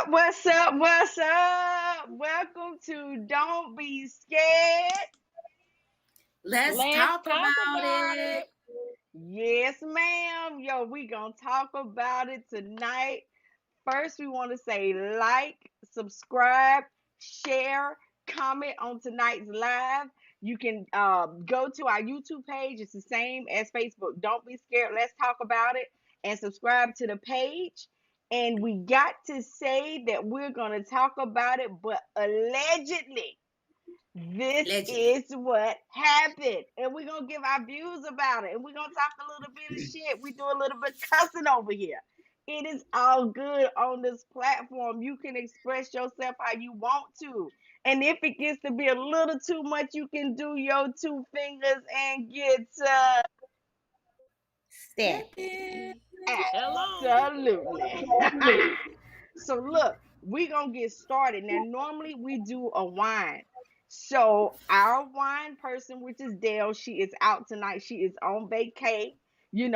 What's up? What's up? Welcome to Don't Be Scared. Let's Let's talk talk about about it. it. Yes, ma'am. Yo, we gonna talk about it tonight. First, we want to say like, subscribe, share, comment on tonight's live. You can go to our YouTube page. It's the same as Facebook. Don't be scared. Let's talk about it and subscribe to the page. And we got to say that we're going to talk about it, but allegedly, this Allegedly. is what happened. And we're going to give our views about it. And we're going to talk a little bit of shit. We do a little bit cussing over here. It is all good on this platform. You can express yourself how you want to. And if it gets to be a little too much, you can do your two fingers and get Stepping. Hello. absolutely. So look, we're gonna get started. Now, normally we do a wine. So our wine person, which is Dale, she is out tonight. She is on vacay, doing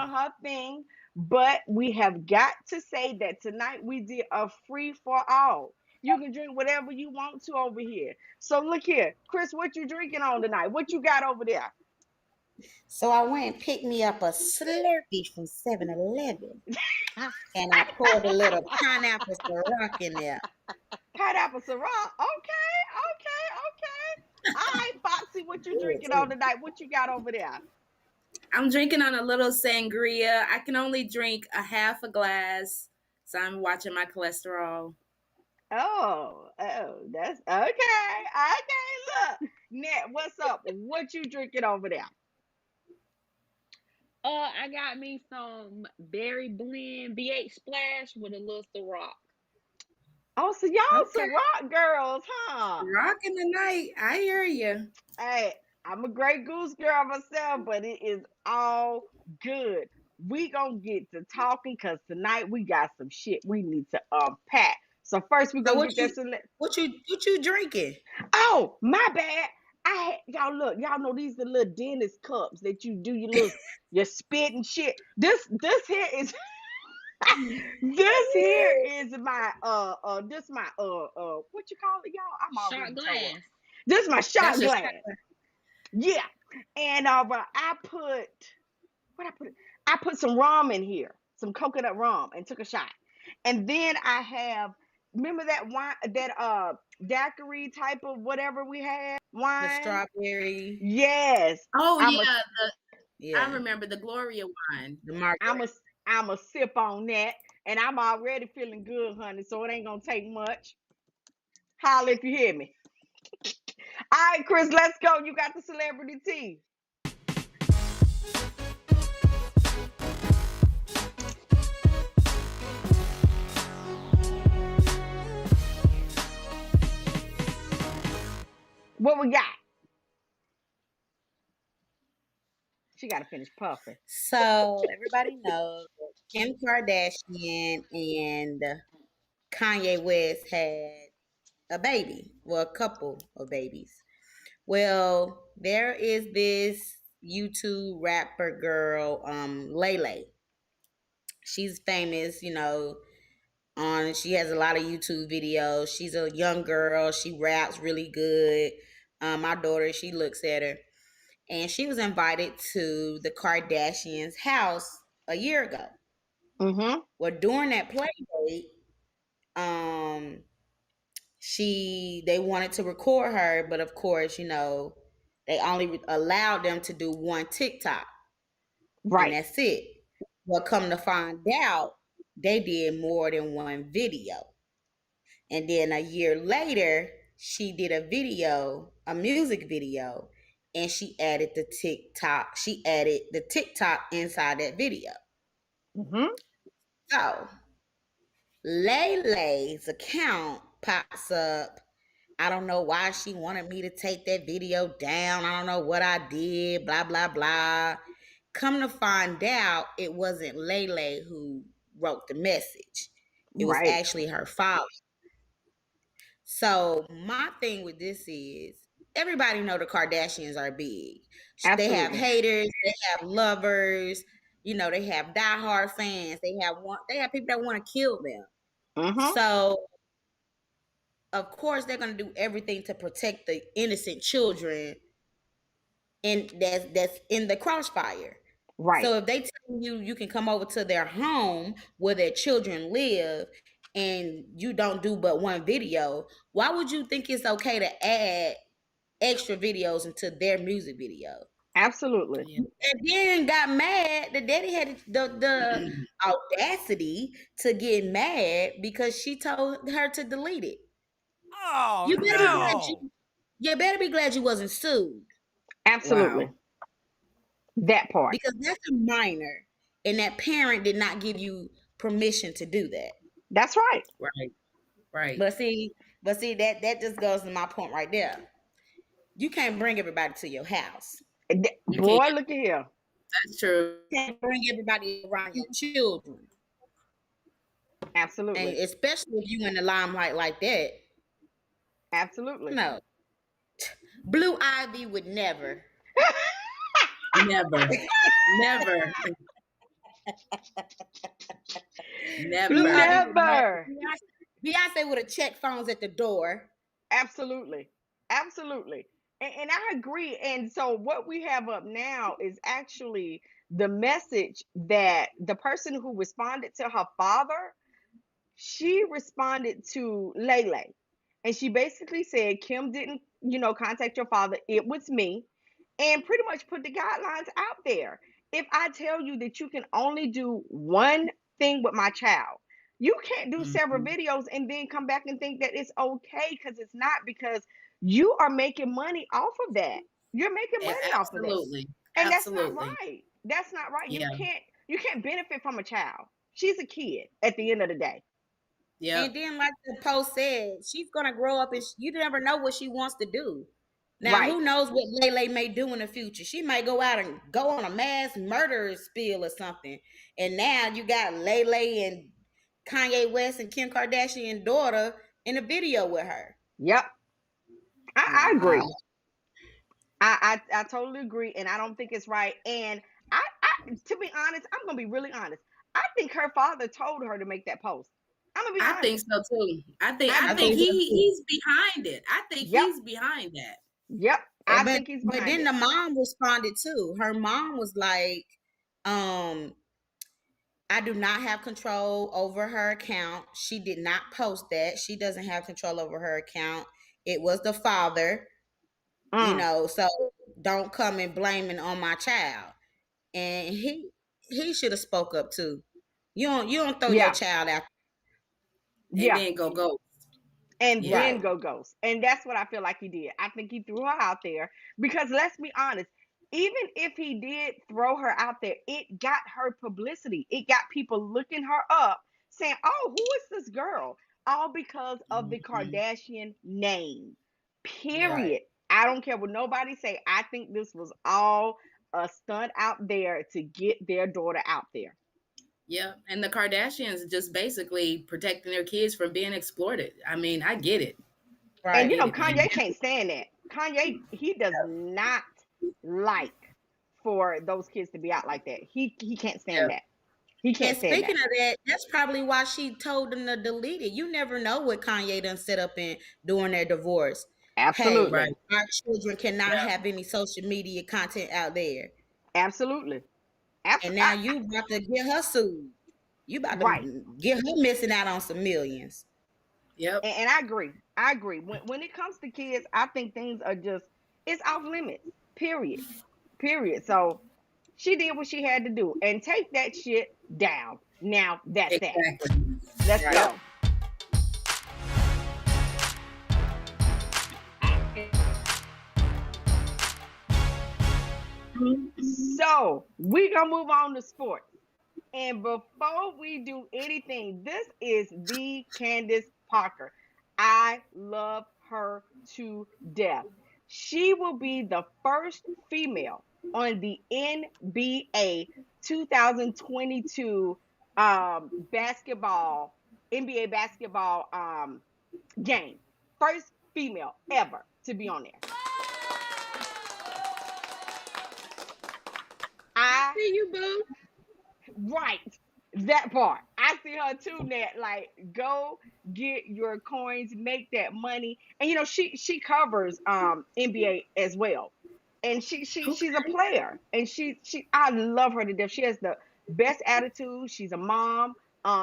her thing. But we have got to say that tonight we did a free for all. You can drink whatever you want to over here. So look here, Chris, what you drinking on tonight? What you got over there? So I went and picked me up a Slurpee from 7-Eleven. And I poured a little pineapple Ciroc in there. Pineapple Ciroc. Okay, okay. All right, Foxy, what you drinking Yeah. on tonight? What you got over there? I'm drinking on a little sangria. I can only drink a half a glass, so I'm watching my cholesterol. Oh, that's okay. Okay, look. Nat, what's up? What you drinking over there? I got me some berry blend BH splash with a little Ciroc. Oh, so y'all Okay, some rock girls, huh? rocking the night. I hear you. Hey, I'm a great goose girl myself, but it is all good. We gonna get to talking because tonight we got some shit we need to unpack. So first we So gonna get that select. what you drinking? Oh, my bad. Y'all look, y'all know these the little dentist cups that you do your spit and shit. This here is this here is my what you call it, y'all? I'm Shot already told. glass. This is my That's shot your glass. Yeah. And but what I put I put some rum in here, some coconut rum, and took a shot. And then I have remember that wine that daiquiri type of whatever we had the wine. strawberry. Yes, Oh I'm a yeah, I Yeah. remember the Gloria wine. The margarita. I'm a I'm a sip on that, and I'm already feeling good, honey. So it ain't gonna take much. Holla if you hear me. All right, Chris, let's go. You got the celebrity tea. What we got? She got to finish puffing. So everybody knows Kim Kardashian and Kanye West had a baby. Well, a couple of babies. Well, there is this YouTube rapper girl, Lele. She's famous, on she has a lot of YouTube videos. She's a young girl. She raps really good. My daughter, she looks at her. And she was invited to the Kardashians' house a year ago. Mm-hmm. Well, during that play date, um, they wanted to record her, but of course, they only allowed them to do one TikTok, and Right. that's it. Well, come to find out, they did more than one video. And then a year later, she did a music video, and she added the TikTok. She added the TikTok inside that video. Mm-hmm. So Lay's account pops up. I don't know why she wanted me to take that video down. I don't know what I did, blah, blah, blah. Come to find out, it wasn't Lele who wrote the message. It was Right. actually her father. So my thing with this is everybody know the Kardashians are big. They have Absolutely. haters, they have lovers, they have diehard fans. They have people that want to kill them. Mm-hmm. So of course they're gonna do everything to protect the innocent children and that's in the crossfire. Right. So if they tell you you can come over to their home where their children live and you don't do but one video, why would you think it's okay to add extra videos into their music video? Absolutely. Yeah. And then got mad. The daddy had the audacity to get mad because she told her to delete it. Oh You better be glad no! you better be glad you wasn't sued Absolutely. Wow. That part. because that's a minor, and that parent did not give you permission to do that. That's right. Right. Right. But see that just goes to my point right there. You can't bring everybody to your house. You can't. Boy, look at here. That's true. You can't bring everybody around your children, and Absolutely. especially if you in the limelight like that. Absolutely. No, Blue Ivy would never. Never. Never. Blue Never. Ivy would never. Never. Beyonce would have checked phones at the door. Absolutely. Absolutely. And I agree. And so what we have up now is actually the message that the person who responded to her father, she responded to Lele. And she basically said, Kim didn't, contact your father. It was me. And pretty much put the guidelines out there. If I tell you that you can only do one thing with my child, you can't do several Mhm. videos and then come back and think that it's okay, because it's not, because you are making money off of that. You're making money off of that. Absolutely. And that's not Absolutely. right. That's not right. Yeah. You can't benefit from a child. She's a kid at the end of the day. Yep. And then, like the post said, she's gonna grow up and you never know what she wants to do. Now, Right. who knows what Lele may do in the future? She might go out and go on a mass murder spiel or something. And now you got Lele and Kanye West and Kim Kardashian daughter in a video with her. Yep. I agree. Wow. I totally agree, and I don't think it's right. And to be honest, I'm gonna be really honest. I think her father told her to make that post. I'm gonna be I think honest. so too. I think I I I think think do. so he too. he's behind it. I think Yep. he's behind that. Yep. I But think he's but behind then it. the mom responded too. Her mom was like, um, I do not have control over her account. She did not post that. She doesn't have control over her account. It was the father, Mm, so don't come and blaming on my child. And he should have spoke up too. You don't throw your yeah. child out. And Yeah. then go. And Yeah. then Right. go ghost. And that's what I feel like he did. I think he threw her out there because let's be honest, even if he did throw her out there, it got her publicity. It got people looking her up saying, "Oh, who is this girl?" All because of the Mhm. Kardashian name. Yep. Right. Period. I don't care what nobody say. I think this was all a stunt out there to get their daughter out there. Yep. And the Kardashians just basically protecting their kids from being exploited. I mean, I get it. I And Right. get it, man. Kanye can't stand that. Kanye, he does not like for those kids to be out like that. He can't stand Yep. that. He And can't stand speaking that. of that, that's probably why she told them to delete it. You never know what Kanye done set up in during their divorce. Hey, Absolutely. Right. our children cannot Yep. have any social media content out there. Absolutely. And Absolutely. now you about to get her sued. You about Right. to get her missing out on some millions. Yep. And I agree. I agree. When it comes to kids, I think things are just it's off limits. Period. Period. So she did what she had to do and take that shit down. Now that's that. Exactly. Let's Right. go. So we gonna move on to sports. And before we do anything, this is the Candace Parker. I love her to death. She will be the first female on the NBA 2022 basketball NBA basketball game. First female ever to be on there. I See you, boo. Right. That part. I see her too, Nat. Like, go get your coins, make that money. And she covers NBA as well. And she's a Okay. player. And she I love her to death. She has the best attitude. She's a mom.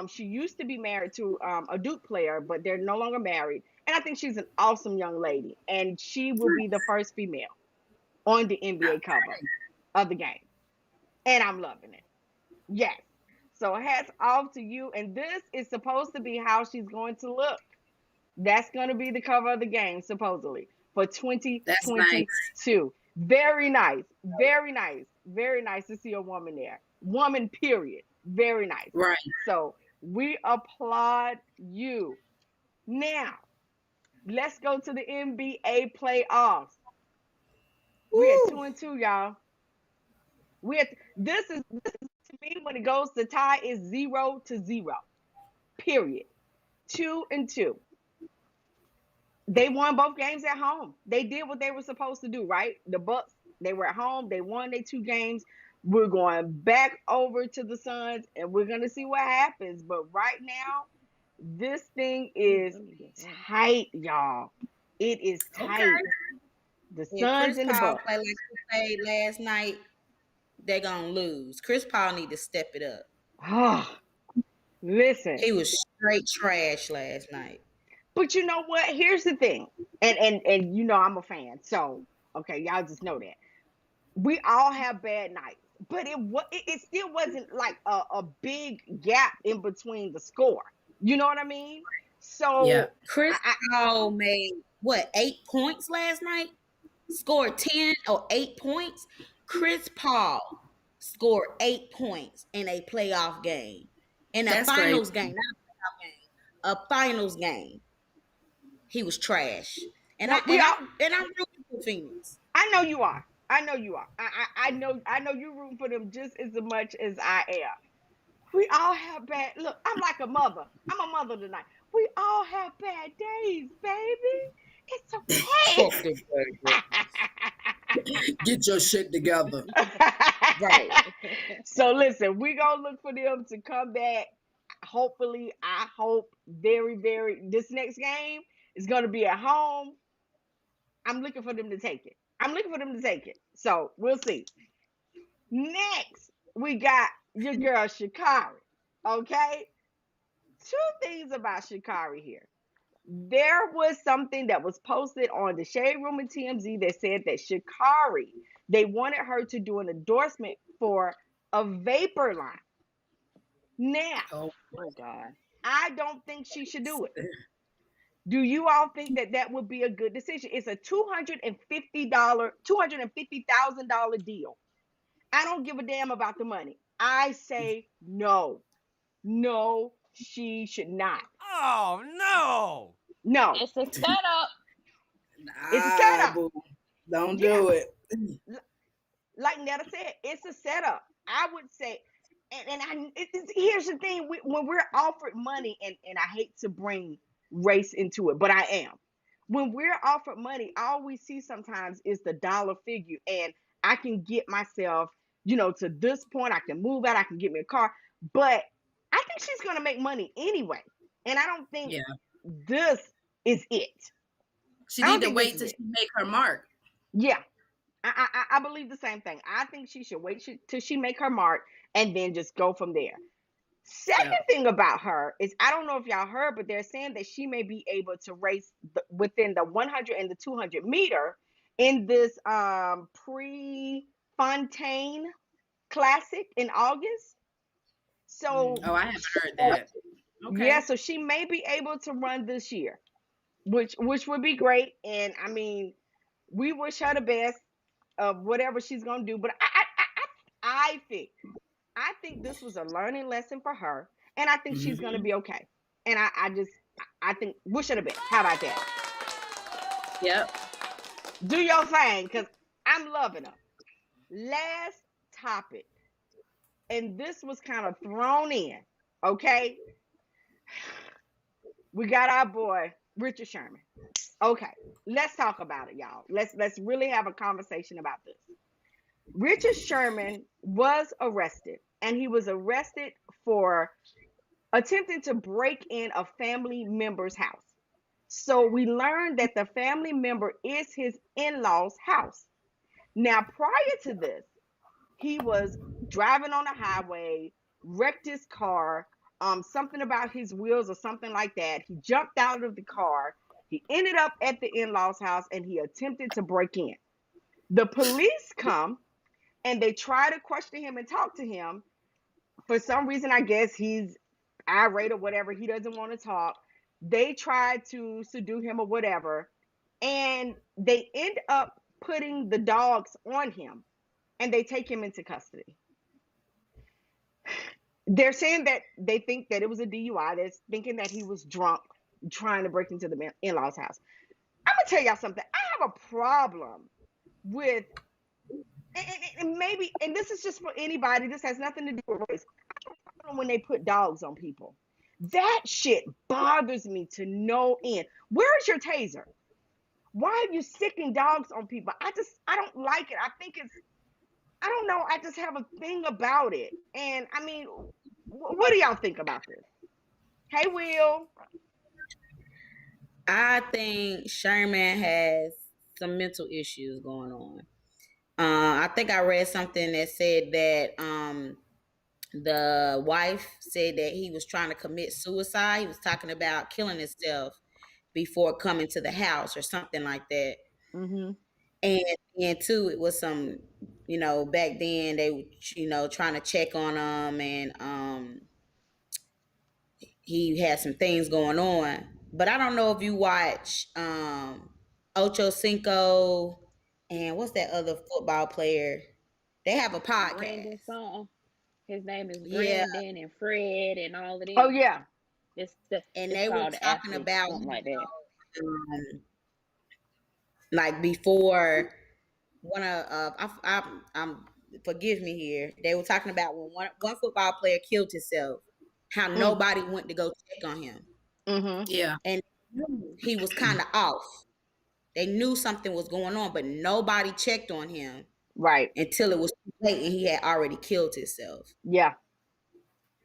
She used to be married to a Duke player, but they're no longer married. And I think she's an awesome young lady. And she will be the first female on the NBA cover of the game. And I'm loving it. Yes. So hats off to you. And this is supposed to be how she's going to look. That's going to be the cover of the game, supposedly, for That's nice. 2022. Very nice. Very nice. Very nice to see a woman there. Woman, period. Very nice. Right. So we applaud you. Now, let's go to the NBA playoffs. We at Woo. 2-2, y'all. We at this is to me when it goes to tie is 0-0. Period. 2-2. They won both games at home. They did what they were supposed to do, right? The Bucks, they were at home. They won their 2 games. We're going back over to the Suns, and we're gonna see what happens. But right now, this thing is tight, y'all. It is Okay. tight. The If Suns Chris and the Paul Bucks. play like he played last night, they're gonna lose. Chris Paul need to step it up. Oh, listen. He was straight trash last night. But you know what? Here's the thing. And I'm a fan. So, okay, y'all just know that. We all have bad nights. But it still wasn't like a big gap in between the score. You know what I mean? Yeah. So Chris I, Paul made what 8 points last night? Scored 10 or 8 points. Chris Paul scored 8 points in a playoff game. In a That's finals crazy. game, not a playoff game. A finals game. He was trash. And I well, and I and I'm rooting for Phoenix. I know you are. I know you are. I know you're rooting for them just as much as I am. We all have bad look, I'm like a mother. I'm a mother tonight. We all have bad days, baby. It's Fuck them okay. Patriots. Get your shit together. Right. So listen, we gonna look for them to come back. Hopefully, I hope very, very this next game is gonna be at home. I'm looking for them to take it. I'm looking for them to take it. So we'll see. Next, we got your girl Sha'Carri. Okay? Two things about Sha'Carri here. There was something that was posted on the Shade Room and TMZ that said that Sha'Carri, they wanted her to do an endorsement for a vapor line. Now, Oh, Oh God. I don't think she should do it. Do you all think that that would be a good decision? It's a $250,000 deal. I don't give a damn about the money. I say no. No, she should not. Oh no! No. It's a setup. It's a nah, setup. boo. Don't Yeah. do it. Like Netta said, it's a setup. I would say, here's the thing: when we're offered money, and I hate to bring race into it, but I am. When we're offered money, all we see sometimes is the dollar figure, and I can get myself, to this point. I can move out. I can get me a car, but I think she's gonna make money anyway, and I don't think Yeah. this is it. She I don't need to think this wait is till it. she make her mark. Yeah, I believe the same thing. I think she should wait till she make her mark and then just go from there. Second Yeah. thing about her is I don't know if y'all heard, but they're saying that she may be able to race within the 100 and the 200 meter in this pre-Fontaine Classic in August. So Oh, I haven't heard that. yeah, Okay. so she may be able to run this year, which would be great. And I mean, we wish her the best of whatever she's gonna do. But I think this was a learning lesson for her, and I think she's gonna Hmm. be okay. And I think wish her the best. How about that? Yep. Do your thing, cause I'm loving her. Last topic, and this was kind of thrown in. Okay, we got our boy Richard Sherman. Okay, let's talk about it, y'all. Let's really have a conversation about this. Richard Sherman was arrested, and he was arrested for attempting to break in a family member's house. So we learned that the family member is his in-laws' house. Now, prior to this, he was driving on the highway, wrecked his car, something about his wheels or something like that. He jumped out of the car. He ended up at the in-laws' house and he attempted to break in. The police come and they try to question him and talk to him. For some reason, I guess he's irate or whatever. He doesn't want to talk. They try to subdue him or whatever. And they end up putting the dogs on him and they take him into custody. They're saying that they think that it was a DUI. They're thinking that he was drunk trying to break into the in-laws' house. I'm gonna tell y'all something. I have a problem with, and maybe, and this is just for anybody. This has nothing to do with race. I have a problem when they put dogs on people. That shit bothers me to no end. Where's your taser? Why are you sicking dogs on people? I don't like it. I think it's, I don't know. I just have a thing about it. And I mean, what do y'all think about this? Hey, Will. I think Sherman has some mental issues going on. I think I read something that said that the wife said that he was trying to commit suicide. He was talking about killing himself before coming to the house or something like that. Mm-hmm. And too, it was some, back then they were, trying to check on him, and he had some things going on. But I don't know if you watch Ocho Cinco and what's that other football player? They have a Brandon podcast. song. His name is Yeah, Brandon and Fred and all of them. Oh yeah. It's and it's they were called talking Athletes, about, something like that. like before one of I'm forgive me here. They were talking about when one football player killed himself, how nobody went to go check on him, Mm-hmm. Yeah. and he was kind of off. They knew something was going on, but nobody checked on him Right. until it was too late and he had already killed himself. Yeah.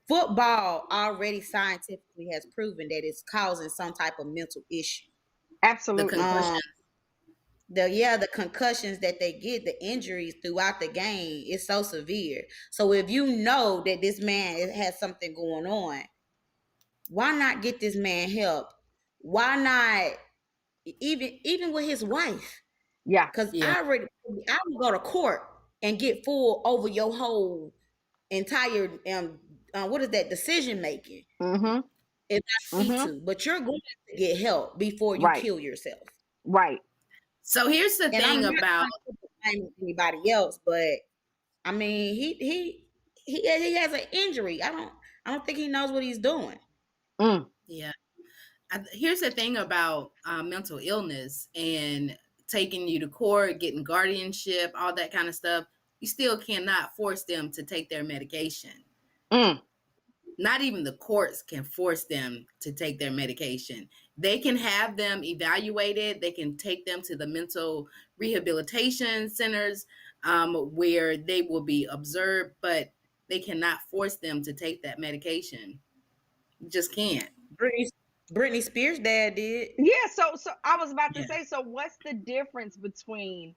Football already scientifically has proven that it's causing some type of mental issue. The Absolutely. concussion. The concussions that they get, the injuries throughout the game is so severe. So if you know that this man has something going on, why not get this man help? Why not even with his wife? Yeah. Because Yeah. I would go to court and get full over your whole entire what is that, decision making, Mm-hmm. if I need Mm-hmm. to. But you're going to get help before you Right. kill yourself. Right. So here's the And I'm thing not about trying to blame anybody else, but I mean, he has an injury. I don't think he knows what he's doing. Mm. yeah. Here's the thing about mental illness and taking you to court, getting guardianship, all that kind of stuff. You still cannot force them to take their medication. Mm. Not even the courts can force them to take their medication. They can have them evaluated. They can take them to the mental rehabilitation centers where they will be observed, but they cannot force them to take that medication. You just can't. Britney Spears' dad did. Yeah. So I was about to Yeah. say. So what's the difference between?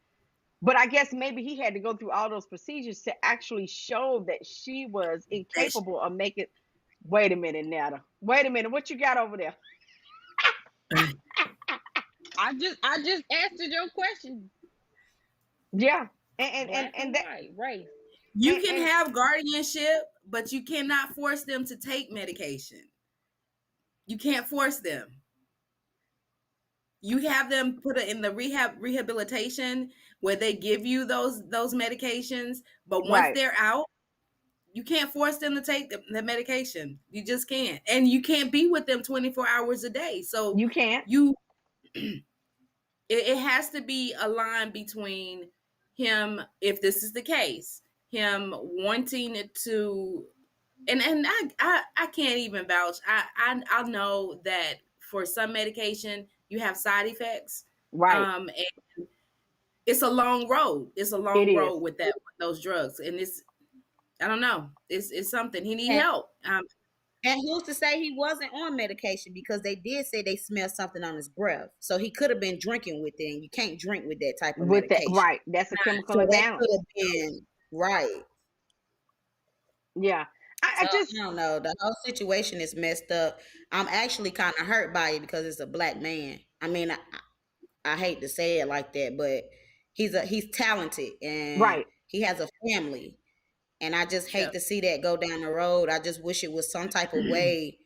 But I guess maybe he had to go through all those procedures to actually show that she was incapable of making. Wait a minute, Netta. Wait a minute. What you got over there? I just answered your question. Yeah. And Black and and that white race. You and, can and have guardianship, but you cannot force them to take medication. You can't force them. You have them put it in the rehabilitation where they give you those medications, but once right. they're out, you can't force them to take the medication. You just can't. And you can't be with them 24 hours a day. So You can't. you it has to be a line between him, if this is the case, him wanting it to, and I can't even vouch. I know that for some medication you have side effects. Right. And it's a long road. It's a It long is. road with those drugs, and I don't know. It's something. He need And, help. and who's to say he wasn't on medication? Because they did say they smelled something on his breath. So he could have been drinking with it, and you can't drink with that type of With that, medication. right? That's a chemical So that imbalance. could have been right. Yeah, I So just I don't know. The whole situation is messed up. I'm actually kind of hurt by it because it's a black man. I mean, I hate to say it like that, but he's talented and right, he has a family. And I just hate Yeah. to see that go down the road. I just wish it was some type of way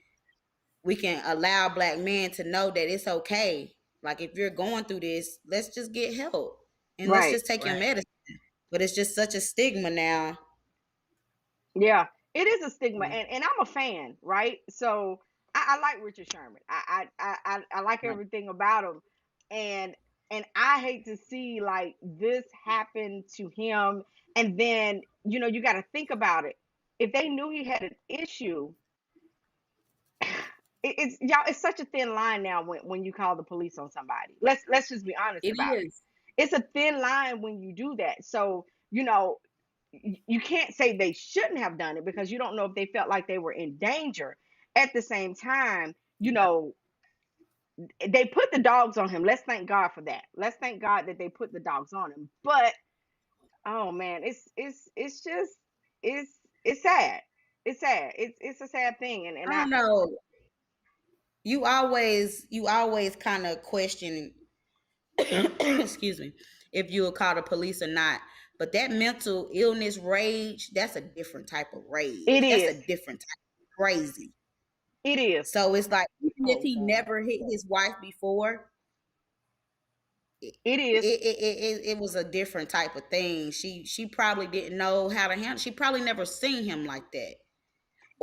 we can allow black men to know that it's okay. Like if you're going through this, let's just get help and let's right. just take your Right. medicine. But it's just such a stigma now. Yeah, it is a stigma, Mm, and I'm a fan, right? So I like Richard Sherman. I like right. everything about him, and I hate to see like this happen to him. And then you got to think about it. If they knew he had an issue, it's y'all. It's such a thin line now when you call the police on somebody. Let's just be honest It about it. is. It's a thin line when you do that. So you can't say they shouldn't have done it because you don't know if they felt like they were in danger. At the same time, they put the dogs on him. Let's thank God for that. Let's thank God that they put the dogs on him. But oh man, it's just it's it's sad. It's sad. It's a sad thing. And I don't know. You always kind of question excuse me, if you will call the police or not. But that mental illness rage, that's a different type of it rage. That's a is. different type of crazy. It is. So it's like even if Oh he God. never hit his wife before, it, It is. it was a different type of thing. She probably didn't know how to handle. She probably never seen him like that,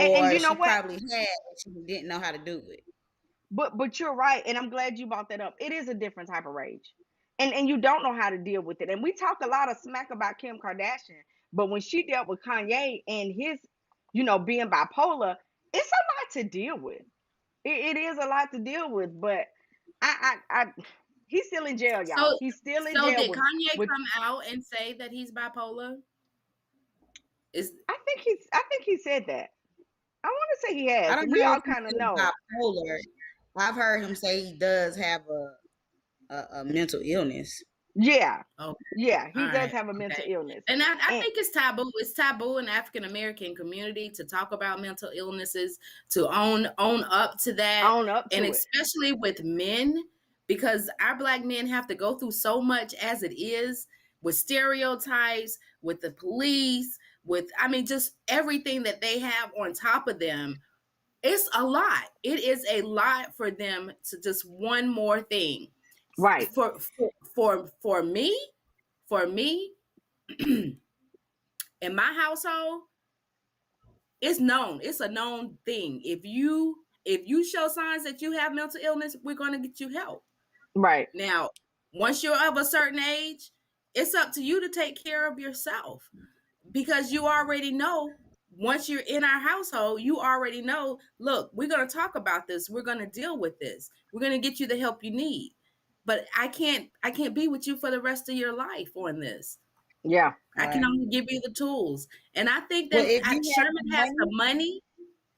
And or you know she what? probably had, and she didn't know how to do it. But you're right, and I'm glad you brought that up. It is a different type of rage, and you don't know how to deal with it. And we talk a lot of smack about Kim Kardashian, but when she dealt with Kanye and his, being bipolar, it's a lot to deal with. It is a lot to deal with. But he's still in jail, y'all. So He's still in so jail did with Kanye with. come out and say that he's bipolar? Is I think he said that. I want to say he I has. don't We know all if he kind of said know. bipolar. I've heard him say he does have a mental illness. Yeah, okay. yeah, All he does right. have a mental Okay. illness, And I and think it's taboo. It's taboo in the African American community to talk about mental illnesses, to own up to that, own up and to it. especially with men, because our black men have to go through so much as it is with stereotypes, with the police, with just everything that they have on top of them. It's a lot. It is a lot for them to just one more thing. Right, For me, for me, in my household, it's known. It's a known thing. If you show signs that you have mental illness, we're going to get you help. right. Now, once you're of a certain age, it's up to you to take care of yourself, because you already know. Once you're in our household, you already know, look, we're going to talk about this. We're going to deal with this. We're going to get you the help you need. But I can't be with you for the rest of your life on this. Yeah. I can Right. only give you the tools. And I think Well, that if you had the Sherman has the money, money.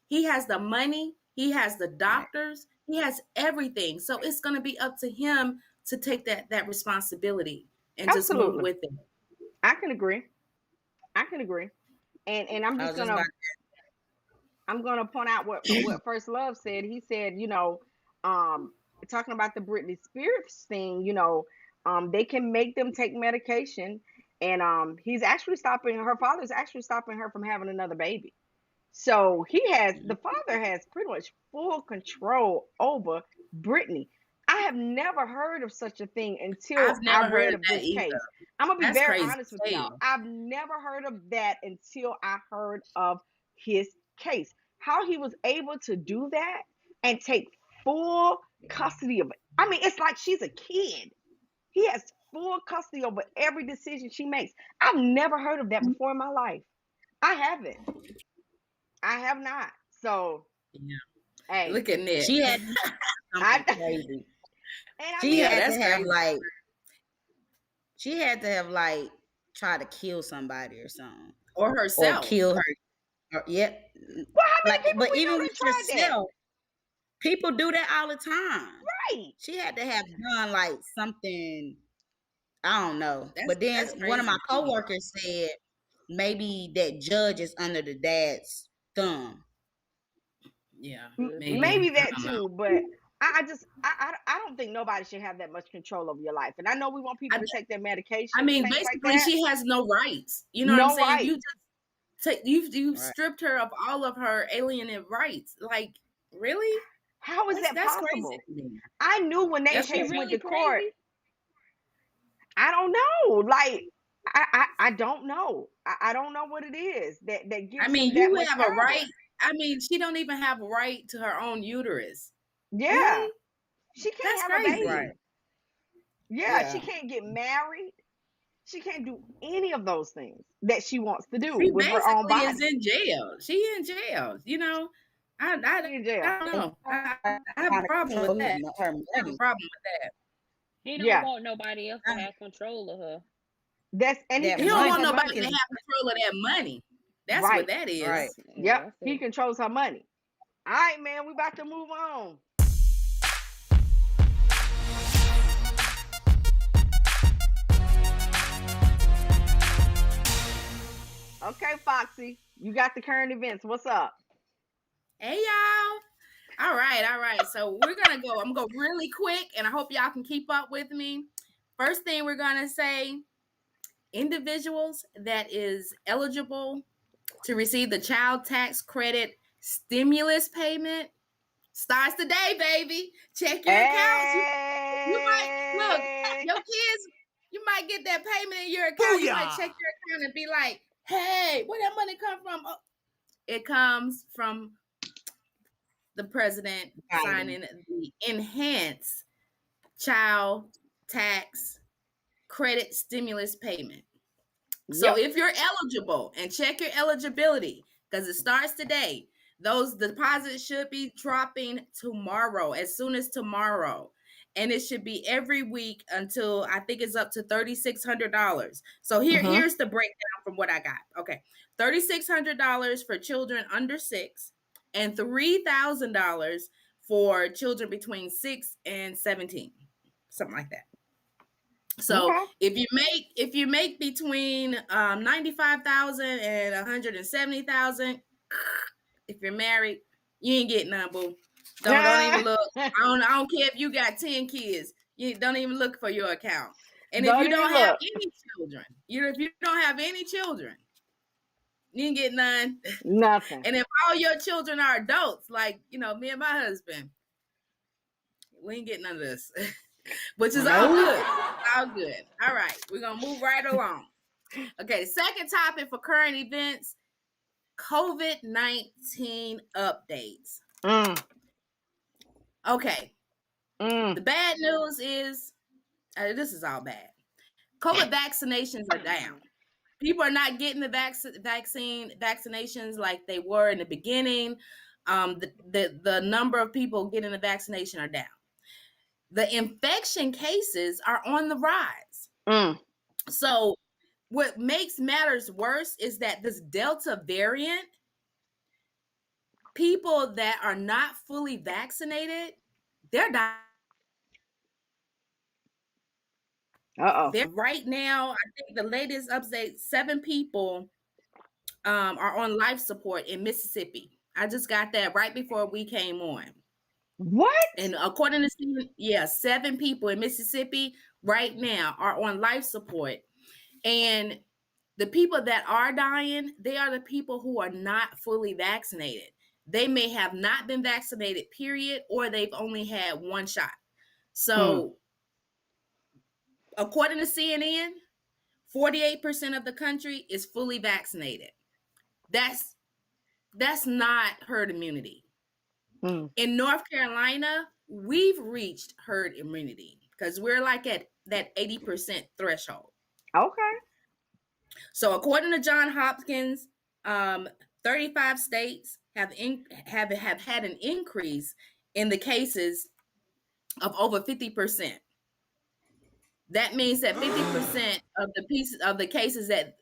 He has the money. He has the right, doctors. He has everything. So it's going to be up to him to take that responsibility and just move Absolutely. with it. I can agree. I can agree. And I'm I just was just about. gonna point out what First Love said. He said, um, talking about the Britney Spears thing, they can make them take medication, and he's actually stopping her father's actually stopping her from having another baby. So the father has pretty much full control over Brittany. I have never heard of such a thing until I've I never heard read of of that this either. case. I'm gonna be That's very crazy honest with as y'all. hell. I've never heard of that until I heard of his case. How he was able to do that and take full custody of it. I mean, it's like she's a kid. He has full custody over every decision she makes. I've never heard of that before in my life. I haven't. I have not. So, Yeah. hey, Look at Nick. She had to do I something crazy. and I She mean, Yeah, had to that's have crazy. she had to have tried to kill somebody or something. or or herself. kill her. Yep. Well, how many people But we even know with that tried that? yourself, people do that all the time. Right. She had to have done like something, I don't know. But then That's one of my crazy. coworkers said maybe that judge is under the dad's thumb. Yeah, Could maybe. Maybe I that don't know. too, but I don't think nobody should have that much control over your life. And I know we want people to take their medication I and mean, things like basically, that. she has no rights. You know what I'm No saying? right. You just you've Right. stripped her of all of her alien rights. Like, really? How is that That's crazy possible? to me. I knew when that is That's she case went really to court. crazy? I don't know. Like I don't know. I don't know what it is that I gives mean, him that you much have a power. right. I mean, she don't even have a right to her own uterus. Yeah. Really? She can't That's have a crazy. baby. Right. Yeah, she can't get married. She can't do any of those things that she wants to do She with her own basically is body. in jail. She in jail. You know, She in jail. I don't know. I have Trying a to problem with control that. her I have a money. problem with that. He don't Yeah. want nobody else to have control of her. And he That He don't controls want her money nobody to money. have control of that money. That's what Right. that is. Right. Yep. That's He it. controls her money. All right, man. We about to move on. Okay, Foxy. You got the current events. What's up? Hey y'all. All right. So we're gonna go. I'm gonna go really quick, and I hope y'all can keep up with me. First thing we're gonna say: individuals that is eligible to receive the child tax credit stimulus payment starts today, baby. Check your accounts. You might look Hey. your kids. You might get that payment in your account. You might check your account and be like, "Hey, where that money come from?" Oh, it comes from the president Biden. signing the enhanced child tax credit stimulus payment. So Yep. if you're eligible, and check your eligibility because it starts today, those deposits should be dropping tomorrow, as soon as tomorrow. And it should be every week until I think it's up to $3,600. So here's the breakdown from what I got. Okay. $3,600 for children under 6 and $3,000 for children between 6 and 17. Something like that. So Okay. if you make between 95,000 and 170,000, if you're married, you ain't getting none, boo. Don't even look. I don't care if you got 10 kids. You don't even look for your account. And if Don't you even don't have look. any children, if you don't have any children, you ain't get none. Nothing. And if all your children are adults, like me and my husband, we ain't getting none of this. Which is all good. All good. All right. We're going to move right along. Okay. Second topic for current events, COVID-19 updates. Okay. The bad news is, this is all bad. COVID vaccinations are down. People are not getting the vaccinations like they were in the beginning. The number of people getting the vaccination are down. The infection cases are on the rise. So what makes matters worse is that this Delta variant, people that are not fully vaccinated, they're dying. Right now, I think the latest update, 7 people are on life support in Mississippi. I just got that right before we came on. What? And according to Stephen, 7 people in Mississippi right now are on life support. And the people that are dying, they are the people who are not fully vaccinated. They may have not been vaccinated, period, or they've only had one shot. So, according to CNN, 48% of the country is fully vaccinated. That's not herd immunity. In North Carolina, we've reached herd immunity because we're like at that 80% threshold. Okay. So according to Johns Hopkins, 35 states have had an increase in the cases of over 50%. That means that 50% of the cases that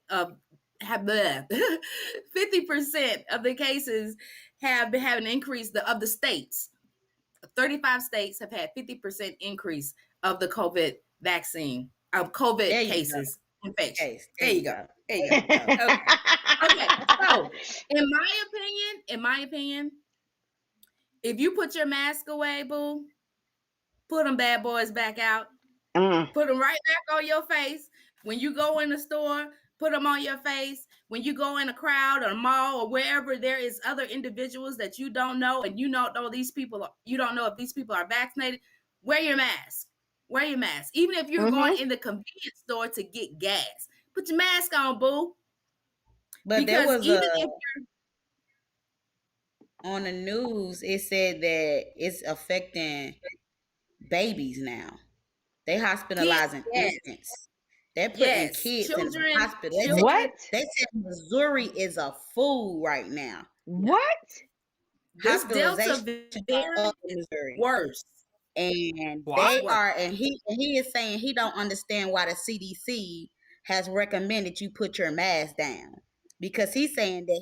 have the 50% of the cases have an increase of the states. 35 states have had 50% increase of the COVID vaccine, of COVID cases, infection. There you go. There you go. Okay. Okay. So, in my opinion, if you put your mask away, boo, put them bad boys back out. Put them right back on your face. When you go in the store, put them on your face. When you go in a crowd or a mall or wherever there is other individuals that you don't know and you don't know these people, you don't know if these people are vaccinated, wear your mask. Wear your mask. Even if you're going in the convenience store to get gas, put your mask on, boo. But because there was even if you're on the news, it said that it's affecting babies now. They hospitalizing infants. They're putting kids in the hospital. What? They said Missouri is a fool right now. What? This Delta variant is worse. And they are, and he is saying he don't understand why the CDC has recommended you put your mask down, because he's saying that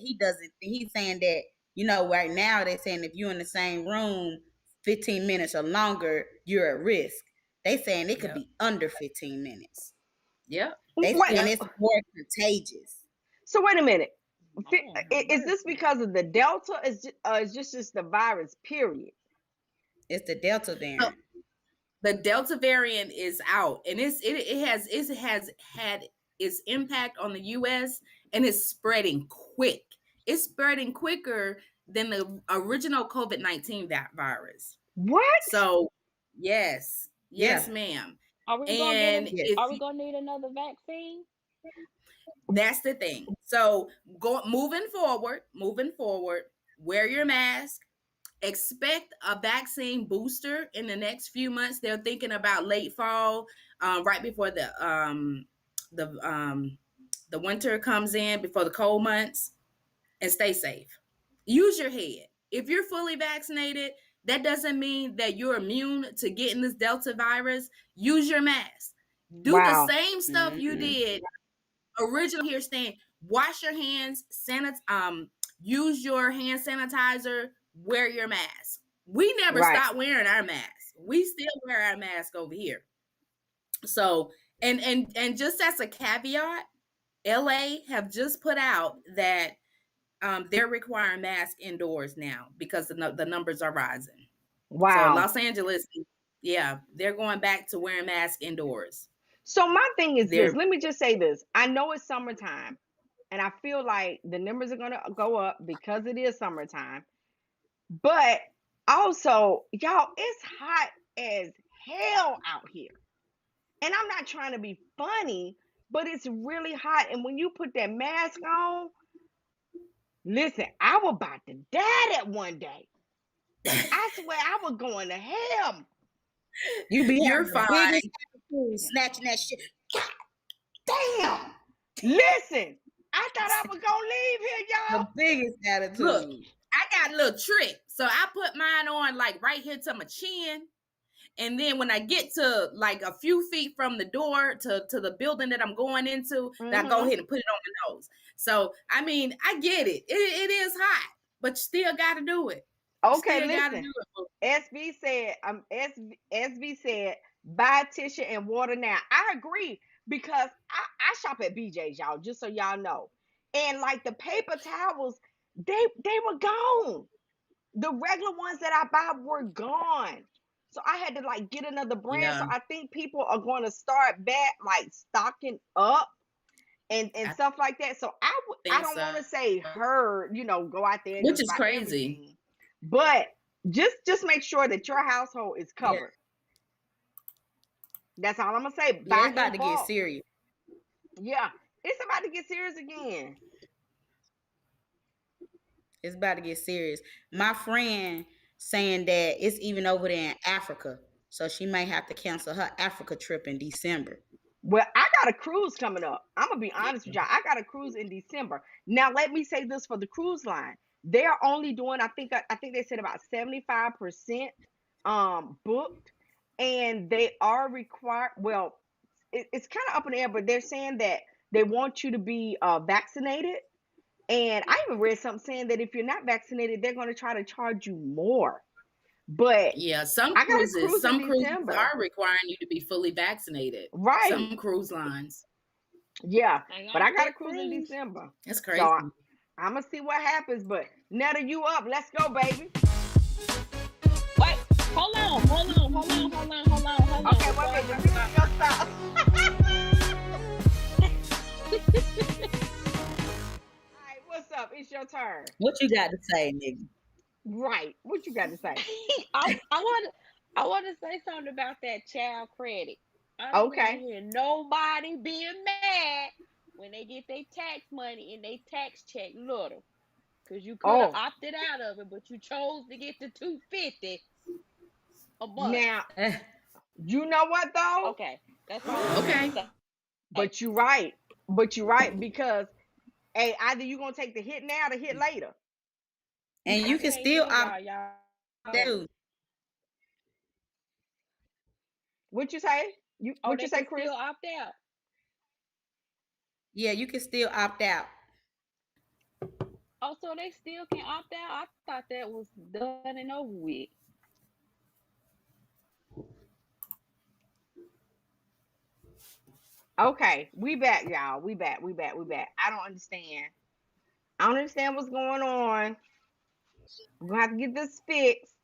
he's saying that, you know, right now they're saying if you're in the same room 15 minutes or longer, you're at risk. They saying it could be under 15 minutes. Yep. They saying it's more contagious. So wait a minute. Is this because of the Delta? Is just the virus, period? It's the Delta variant. So, the Delta variant is out, and it has had its impact on the U.S. and it's spreading quick. It's spreading quicker than the original COVID-19 virus. What? So, yes, ma'am. Are we gonna need another vaccine? That's the thing. So, moving forward, wear your mask. Expect a vaccine booster in the next few months. They're thinking about late fall, right before the winter comes in, before the cold months, and stay safe. Use your head. If you're fully vaccinated, that doesn't mean that you're immune to getting this Delta virus. Use your mask. Do the same stuff you did originally here, saying wash your hands, use your hand sanitizer, wear your mask. We never stopped wearing our masks. We still wear our mask over here. So, and just as a caveat, LA have just put out that they're requiring masks indoors now because the numbers are rising. Wow. So Los Angeles, they're going back to wearing masks indoors. So my thing is this. Let me just say this. I know it's summertime, and I feel like the numbers are going to go up because it is summertime. But also, y'all, it's hot as hell out here. And I'm not trying to be funny, but it's really hot. And when you put that mask on, listen, I was about to die that one day. I swear I was going to hell. You're fine. Snatching that shit. God damn. Listen, I thought I was going to leave here, y'all. The biggest attitude. Look, I got a little trick. So I put mine on like right here to my chin. And then when I get to like a few feet from the door to the building that I'm going into, then I go ahead and put it on my nose. So, I mean, I get it. It is hot, but you still got to do it. Okay, listen. SB said, buy tissue and water now. I agree, because I shop at BJ's, y'all, just so y'all know. And like the paper towels, they were gone. The regular ones that I buy were gone. So I had to like get another brand. Yeah. So I think people are going to start back like stocking up and stuff like that. So I don't want to say go out there and which is crazy. Everything. But just make sure that your household is covered. Yeah. That's all I'm gonna say. Yeah, it's about to get serious. Yeah, it's about to get serious again. It's about to get serious. My friend saying that it's even over there in Africa, so she might have to cancel her Africa trip in December. Well, I got a cruise coming up. I'm gonna be honest with y'all. I got a cruise in December. Now, let me say this for the cruise line. They're only doing, I think they said about 75% booked, and they are required. Well, it's kind of up in the air, but they're saying that They want you to be vaccinated. And I even read something saying that if you're not vaccinated, they're going to try to charge you more. But Yeah, I got a cruise in some cruises December. are requiring you to be fully vaccinated. Right. Some cruise lines. Yeah. Stay But off I got a that cruise in cruise. December. That's So crazy. I'm going to see what happens. But Netta, you up. Let's go, baby. Wait, hold on. Okay, Before wait a I minute. The talk music about going to stop. All right, what's up? It's your turn. What you got to say, nigga? Right. What you got to say? I want to say something about that child credit. I don't want to Okay. hear nobody being mad when they get their tax money and they tax check little. Cause you could have Oh, opted out of it, but you chose to get the 250 a month. now, you know what, though? Okay, that's all I want to Okay. say. But you're right. But you're right because, hey, either you're going to take the hit now or the hit later. And I you can can't still hear opt y'all. out. What you say? Oh, What they you say, can Chris? still opt out. Yeah, you can still opt out. Oh, so they still can opt out. I thought that was done and over with. Okay, we back, y'all. We back. We back. We back. I don't understand. I don't understand what's going on. We're gonna have to get this fixed.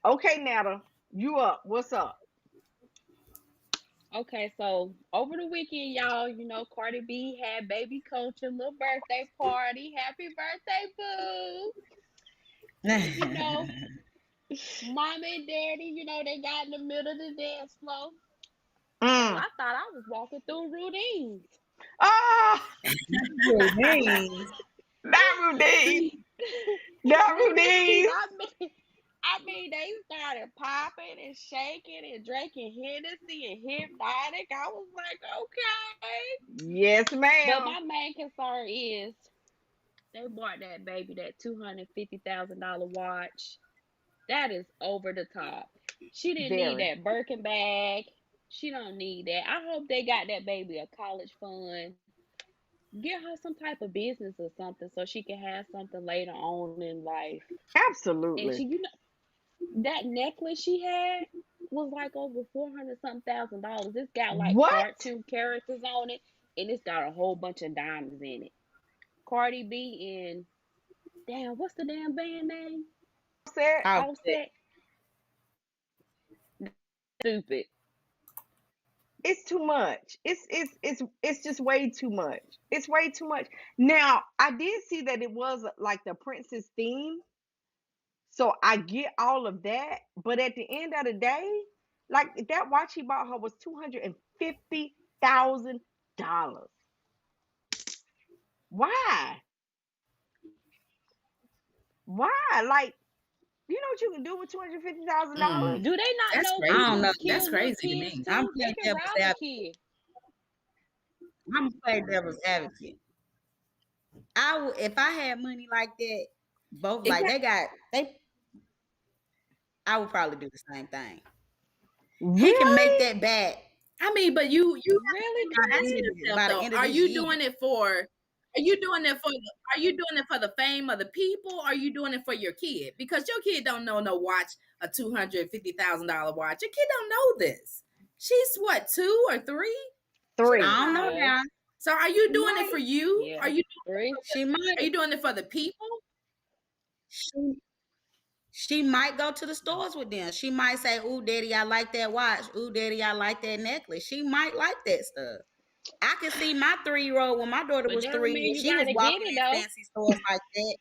Okay, Netta, you up? What's up? Okay, so over the weekend, y'all, Cardi B had baby Coach a little birthday party. Happy birthday, boo! And mom and daddy, they got in the middle of the dance floor. Hell, Mm. I thought I was walking through routines. Ah, Routines. not Rudy. Not Routines. Rudy. I mean, they started popping and shaking and drinking Hennessy and hypnotic. I was like, okay. Yes, But ma'am. my main concern is they bought that baby that $250,000 watch. That is over the top. She didn't need Very. that Birkin bag. She don't need that. I hope they got that baby a college fund. Get her some type of business or something so she can have something later on in life. And Absolutely. that necklace she had was like over 400 something $1,000. It's got like What? cartoon characters on it, and it's got a whole bunch of diamonds in it. Cardi B and damn, what's the damn band name? Said Offset. Offset. Stupid. it's too much. It's just way too much. It's way too much. Now, I did see that it was like the princess theme. So I get all of that, but at the end of the day, like that watch he bought her was $250,000. Why? Why? Like, you know what you can do with $250,000? Mm. Do they not That's know I don't crazy. know. kids That's kill little crazy to kids me. I'm too? They playing can devil's rob a advocate. kid. I'm playing devil's advocate. If I had money like that, both like they. I would probably do the same thing. He can make Really? that back I mean, but you have to Really, ask Chris? yourself by the though, end of this year. are you doing it for the fame of the people? Or are you doing it for your kid? Because your kid don't know no watch, a $250,000 watch. Your kid don't know this. She's what, 2 or 3? She Three. I don't don't know know. Yeah, now. So are you She doing it might. for you? yeah. 3. She Are might. you doing it for the people? She, she might go to the stores with them. She might say, "Ooh, daddy, I like that watch. Ooh, daddy, I like that necklace." She might like that stuff. I can see my 3-year-old when my daughter But was that don't 3, mean and you she was gotta get walking it in though. fancy stores like that.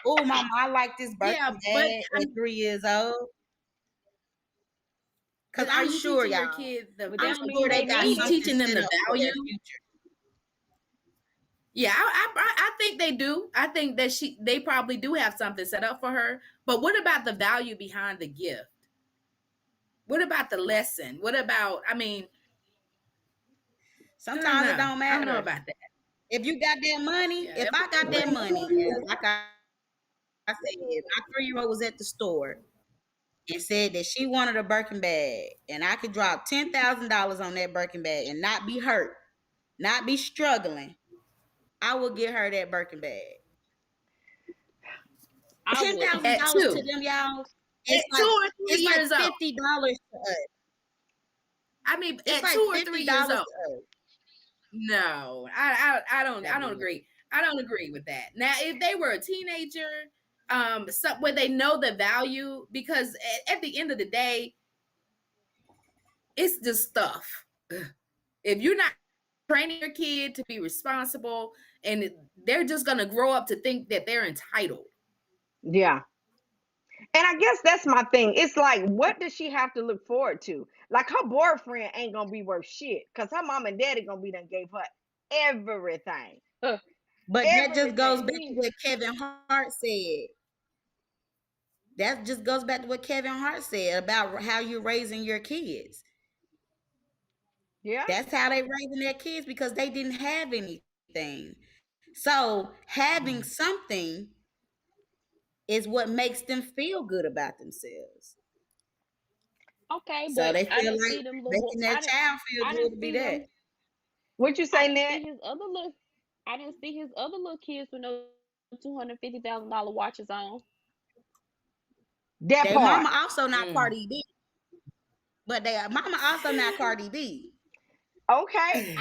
Oh, mama, I like this Yeah, Birkin but bag at 3 years old. Cause are I'm you sure, teaching your y'all. kid the But that I'm don't sure mean they they got are you need it. something teaching them set the up for their value? future. Yeah, I think they do. I think that they probably do have something set up for her. But what about the value behind the gift? What about the lesson? What about? I mean, I don't Sometimes it know. don't I don't know matter. about that. If you got that money, Yeah, if if I got that I, money, and like I said, my 3-year-old was at the store and said that she wanted a Birkin bag, and I could drop $10,000 on that Birkin bag and not be hurt. not be struggling, I will get her that Birkin bag. I ten wouldn't. thousand At dollars to two, them, y'all. at It's two like or three it's like years old. $50 to us. I mean, It's at like 2 or 3 years $50 old. to us. No, I don't That agree. I don't agree with that. Now, if they were a teenager, where they know the value, because at the end of the day, it's just stuff. If you're not training your kid to be responsible, and they're just gonna grow up to think that they're entitled. Yeah. And I guess that's my thing. It's like, what does she have to look forward to? Like, her boyfriend ain't gonna be worth shit because her mom and daddy gonna be done gave her everything. But that just goes Everything. back to what Kevin Hart said. That just goes back to what Kevin Hart said about how you're raising your kids. Yeah. That's how they raising their kids because they didn't have anything. So having something is what makes them feel good about themselves. Okay, So but they I feel didn't like see them little. making their child feel I good didn't to be see that. them. What you I say, didn't Ned? see his other little. I didn't see his other little kids with no $250,000 watches on. That Their part. mama also not Mm. Cardi B, but their mama also not Cardi B. Okay.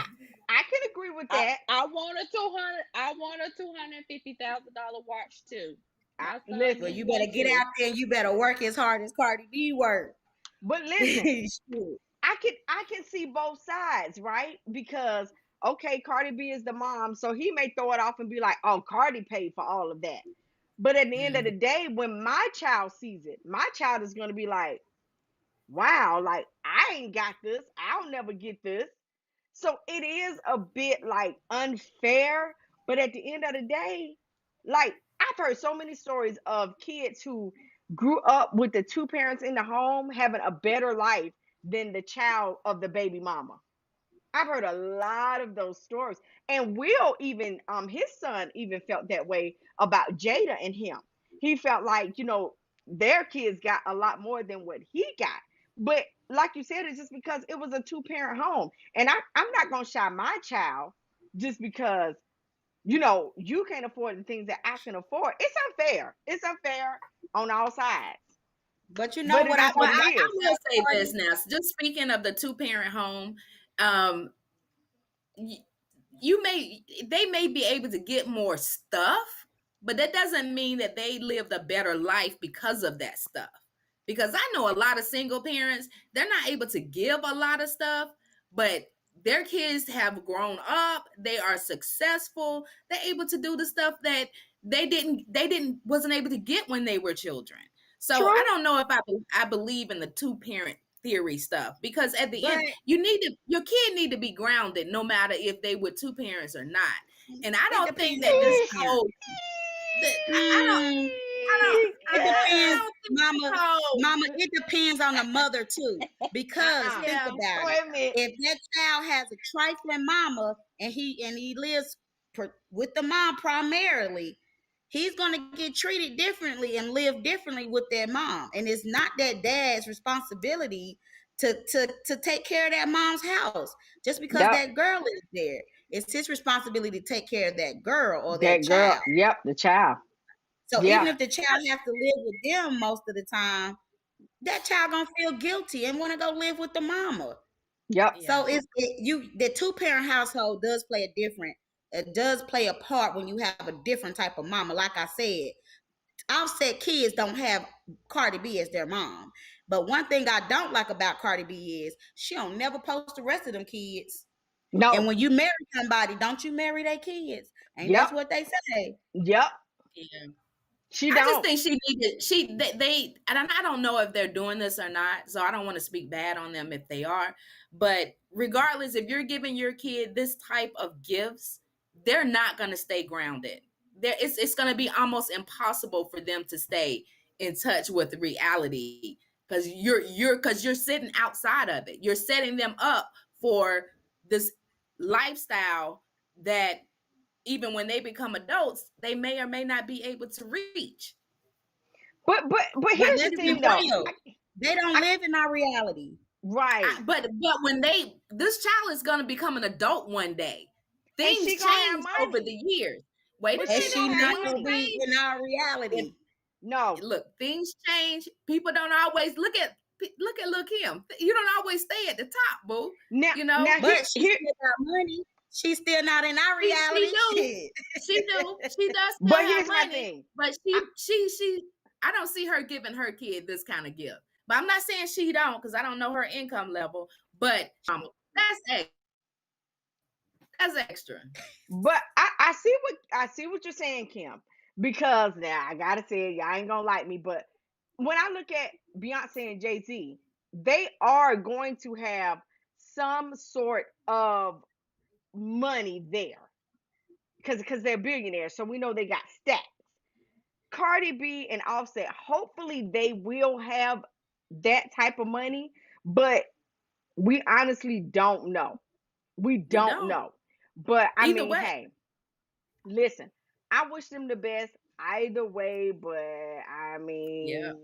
I can agree with that. I want a 200. I want a $250,000 watch too. My son Well, Listen, getting you one better get too. out there and you better work as hard as Cardi B work. but listen, Shit. I can see both sides, right? Because okay, Cardi B is the mom, so he may throw it off and be like, "Oh, Cardi paid for all of that." But at the end of the Mm. day, when my child sees it, my child is gonna be like, "Wow, like I ain't got this. I'll never get this." So it is a bit like unfair, but at the end of the day, like I've heard so many stories of kids who grew up with the two parents in the home having a better life than the child of the baby mama. I've heard a lot of those stories. And Will even his son even felt that way about Jada and him. He felt like, their kids got a lot more than what he got. But like you said, it's just because it was a two-parent home. And I'm not gonna shy my child just because, you can't afford the things that I can afford. It's unfair. It's unfair on all sides. But you know But it what I is what what it I is. I will tell say this Cardi? now. So just speaking of the two-parent home, um, you may they may be able to get more stuff, but that doesn't mean that they lived a better life because of that stuff. Because I know a lot of single parents, they're not able to give a lot of stuff, but their kids have grown up, they are successful, they're able to do the stuff that they didn't wasn't able to get when they were children. So I True. don't know if I believe in the two parent theory stuff, because at the But end your kid need to be grounded no matter if they were two parents or not. And I it don't think depends that on the this parent. whole that Mm, it I depends, don't think mama. this whole Mama, it depends on the mother too. Because Uh-uh. think yeah. about it. Wait a minute. If that child has a trifling mama and he lives with the mom primarily, he's gonna get treated differently and live differently with that mom. And it's not that dad's responsibility to take care of that mom's house just because Yep. that girl is there. It's his responsibility to take care of that girl or that That girl. child. Yep. The child. So even Yeah. if the child has to live with them most of the time, that child gonna feel guilty and want to go live with the mama. Yep. So Yeah. the two parent household does play a different. It does play a part when you have a different type of mama. Like I said, Offset kids don't have Cardi B as their mom. But one thing I don't like about Cardi B is she don't never post the rest of them kids. And No. when you marry somebody, don't you marry their kids? And Yep. that's what they say. Yep. Yeah. She I just don't. think she needed they and I don't know if they're doing this or not, so I don't want to speak bad on them if they are. But regardless, if you're giving your kid this type of gifts, they're not going to stay grounded. It's going to be almost impossible for them to stay in touch with reality, because you're sitting outside of it. You're setting them up for this lifestyle that even when they become adults, they may or may not be able to reach. But But here's the let's be thing though. real. They don't I live in our reality. Right. But when this child is gonna become an adult one day. And Things she gonna have change over the money. years. Wait a But And she minute, she gonna have not things gonna money. be change. in our And reality. No. look, things change. People don't always look Kim. You don't always stay at the top, boo. Now, You know, now But here, she here. still got money. She's still not in our she reality. do, Shit. she does still But have here's my money, thing. but I, she I don't see her giving her kid this kind of gift. But I'm not saying she don't, because I don't know her income level. But that's that's extra. but I see what you're saying, Kim. Because now I gotta say, y'all ain't gonna like me, but when I look at Beyonce and Jay-Z, they are going to have some sort of money there because they're billionaires, so we know they got stacks. Cardi B and Offset, hopefully they will have that type of money, but we honestly don't know. We We don't don't. know. But I Either mean, way, hey, listen, I wish them the best either way, but I yeah, mean,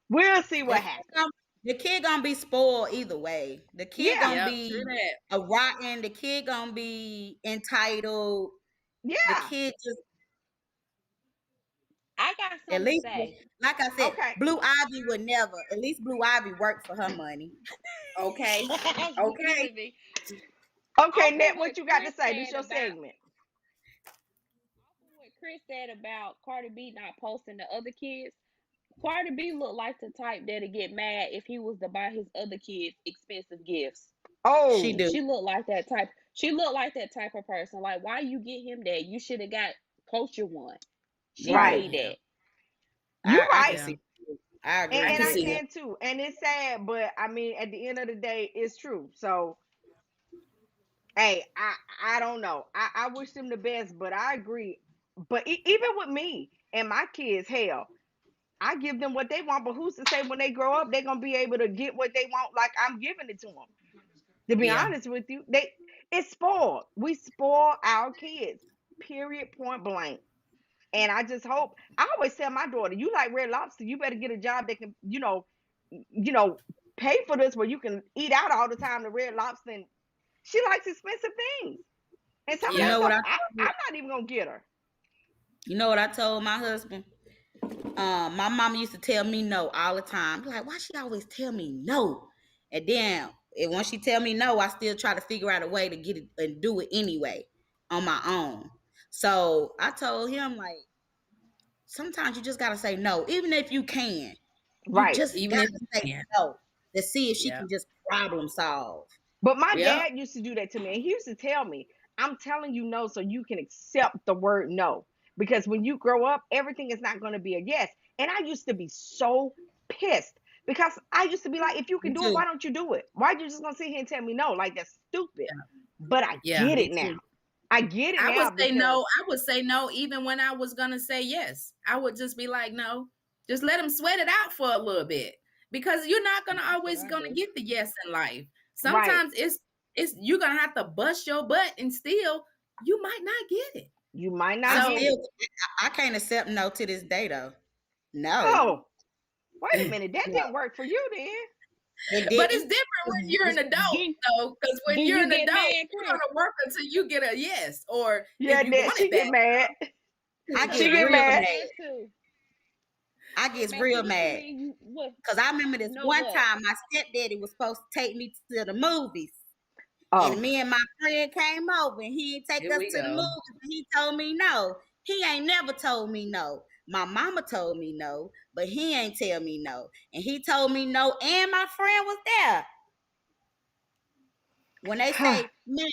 we'll see The what kid happens. gonna, the kid gonna be spoiled either way. The kid Yeah, gonna yep, true be that. a rotten. The kid gonna be entitled. The yeah. kid just I got at something to least, say. like I said, Okay. Blue Ivy would never. At least Blue Ivy worked for her money. Okay, You okay. hear me? Okay, Off of Net, what what you got to Chris say? This said your about segment. Cardi B not posting the other kids. Cardi B looked like the type that'd get mad if he was to buy his other kids expensive gifts. She Oh, do. She looked like that type. She looked like that type of person. Like, why you get him that? You should have got Culture one. She right. need Yeah, that. You I can right. yeah. see. I And, agree I with and can I that. see that. can too. And it's sad, but I mean, at the end of the day, it's true. So, hey, I don't know. I wish them the best, but I agree. But even with me and my kids, hell, I give them what they want. But who's to say when they grow up, they're gonna be able to get what they want like I'm giving it to them? To be Yeah, honest with you, it's spoiled. We spoil our kids. Period. Point blank. And I just hope. I always tell my daughter, "You like Red Lobster? You better get a job that can, pay for this where you can eat out all the time. The Red Lobster." And she likes expensive things, and some of You that yeah, know what stuff I told, I'm not even gonna get her. you know what I told my husband? My mama used to tell me no all the time. Like, why she always tell me no? And then once she tell me no, I still try to figure out a way to get it and do it anyway on my own. So I told him like, sometimes you just gotta say no, even if you can. You Right. just even if gotta you say can. no to see if she Yeah, can just problem solve. But my yeah, dad used to do that to me, and he used to tell me, "I'm telling you no so you can accept the word no. Because when you grow up, everything is not going to be a yes." And I used to be so pissed because I used to be like, "If you can Me do it, too. why don't you do it? Why you just gonna sit here and tell me no? Like that's stupid." But I yeah. get Me it too. now. I get it I would now say because no. I would say no even when I was gonna say yes. I would just be like, no, just let them sweat it out for a little bit, because you're not gonna That's what always I gonna do. get the yes in life. right, Sometimes it's you're gonna have to bust your butt, and still you might not get it. you might not I get So, it. still I can't accept no to this day though. No. Oh, wait a minute, that No. didn't work for you then. It but it's didn't. different when you're an adult, Do though, because do when you're you an get adult, mad, you're Chris? gonna work until you get a yes, or if Yeah, you Ned, want she it get back. mad. I So She get get let real me mad. mad. say this too. I Hey, get Maxie, real what you mad. mean? You what? Cause I remember this No, one what? time my stepdaddy was supposed to take me to the movies. And Oh, me and my friend came over and he didn't take Here us we to the go. movies and he told me no. He ain't never told me no. My mama told me no, but he ain't tell me no. And he told me no, and my friend was there. When they say, ma'am,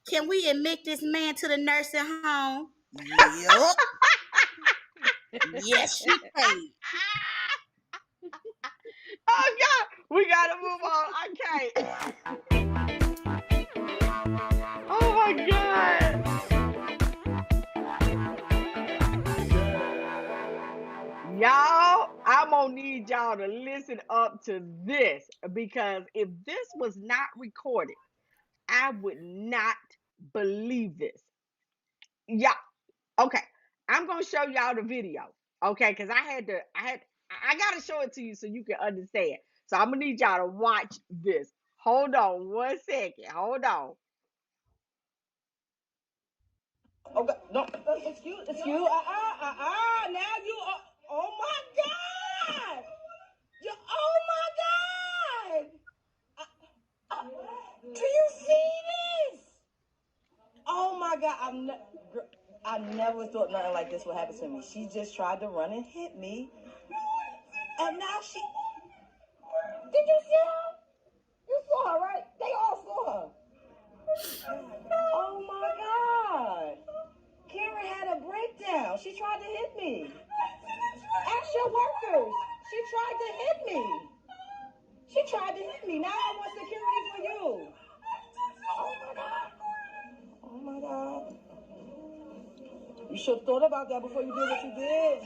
can we admit this man to the nursing home? Yup. Yes, she can. oh God, we gotta move on. Okay. Oh my God. Y'all, I'm gonna need y'all to listen up to this because if this was not recorded, I would not believe this. Yeah, okay. I'm gonna show y'all the video. Okay, because I gotta show it to you so you can understand. So I'm gonna need y'all to watch this. Hold on 1 second. Hold on. Oh, God, no, excuse. Now you are. Oh my God! Oh my God! Do you see this? Oh my God! I never thought nothing like this would happen to me. She just tried to run and hit me, and now she. Did you see her? You saw her, right? They all saw her. Oh my God! Karen had a breakdown. She tried to hit me. Ask your workers. She tried to hit me. She tried to hit me. Now I want security for you. Oh my God. Oh my God. You should have thought about that before you did what you did.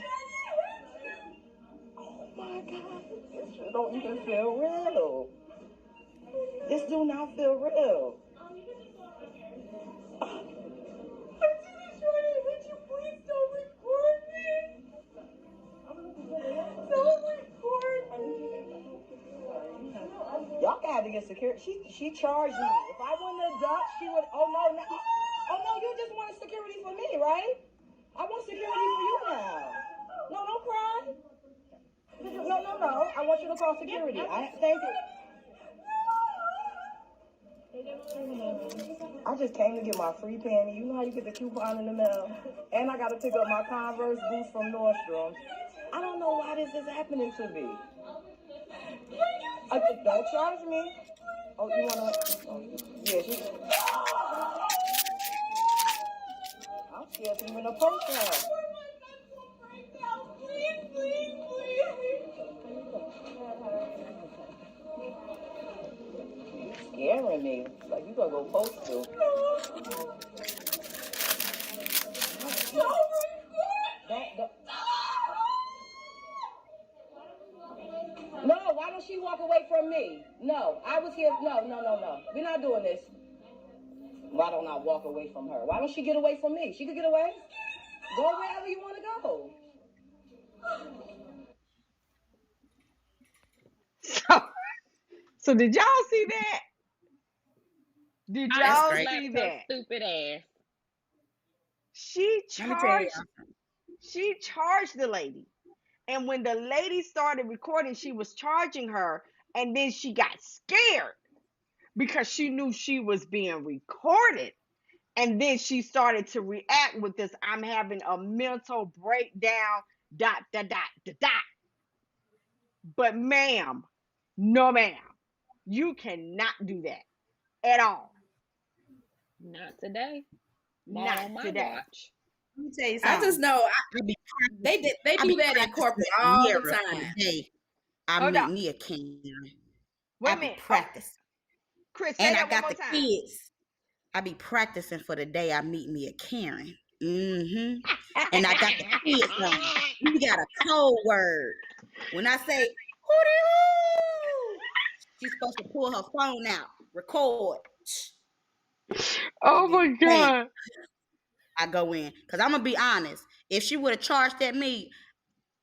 Oh my God. This shit don't even feel real. This do not feel real. Would you please don't record me? Don't record me. Y'all got to get security. She charged me. If I wouldn't have ducked, she would. Oh no, you just wanted security for me, right? I want security for you now. No, don't cry. No. I want you to call security. Thank you. I just came to get my free panty. You know how you get the coupon in the mail? And I got to pick up my Converse boots from Nordstrom. I don't know why this is happening to me. Don't charge me. Oh, you want to? Yeah, I'm scared to even approach her. Scaring me. Like you gonna go postal. No, why don't she walk away from me? No, I was here. No. We're not doing this. Why don't I walk away from her? Why don't she get away from me? She could get away. Go wherever you want to go. So did y'all see that? Did I That's y'all great. see slapped her that? stupid ass. She Let me tell you. charged she charged the lady. And when the lady started recording, she was charging her, and then she got scared because she knew she was being recorded. And then she started to react with this, I'm having a mental breakdown, dot, dot, dot, dot, dot. But ma'am, no ma'am, you cannot do that at all. Not today. Not Not on my today. watch. Let me tell you I just something. know I be they I do be that in practicing corporate every all year the for time. the day I Hold meet on. me a Karen. Wait I a be minute. Oh, practicing. Chris, say And I that one got more the time. kids. I be practicing for the day I meet me a Karen. Mm-hmm. And I got the kids on. We got a code word. When I say hootie hoo, she's supposed to pull her phone out, record. Oh And then my bam, God. I go in. Cause I'm gonna be honest. If she would have charged at me,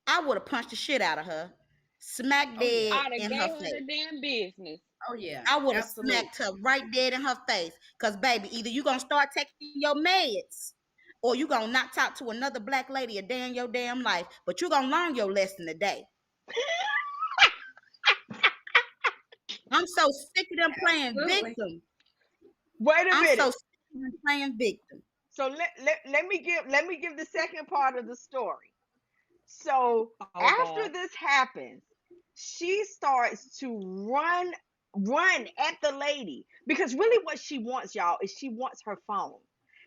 I would have punched the shit out of her, smack Oh yeah. dead I'd have in her gave her the face. damn business. Oh yeah. I would have Absolutely. smacked her right dead in her face. Cause baby, either you gonna start taking your meds, or you gonna not talk to another black lady a day in your damn life. But you gonna learn your lesson today. I'm so sick of them playing Absolutely. victim. Wait a I'm so minute. sick of them playing victim. So let me give the second part of the story. So Oh after God. this happens, she starts to run at the lady because really what she wants, y'all, is she wants her phone.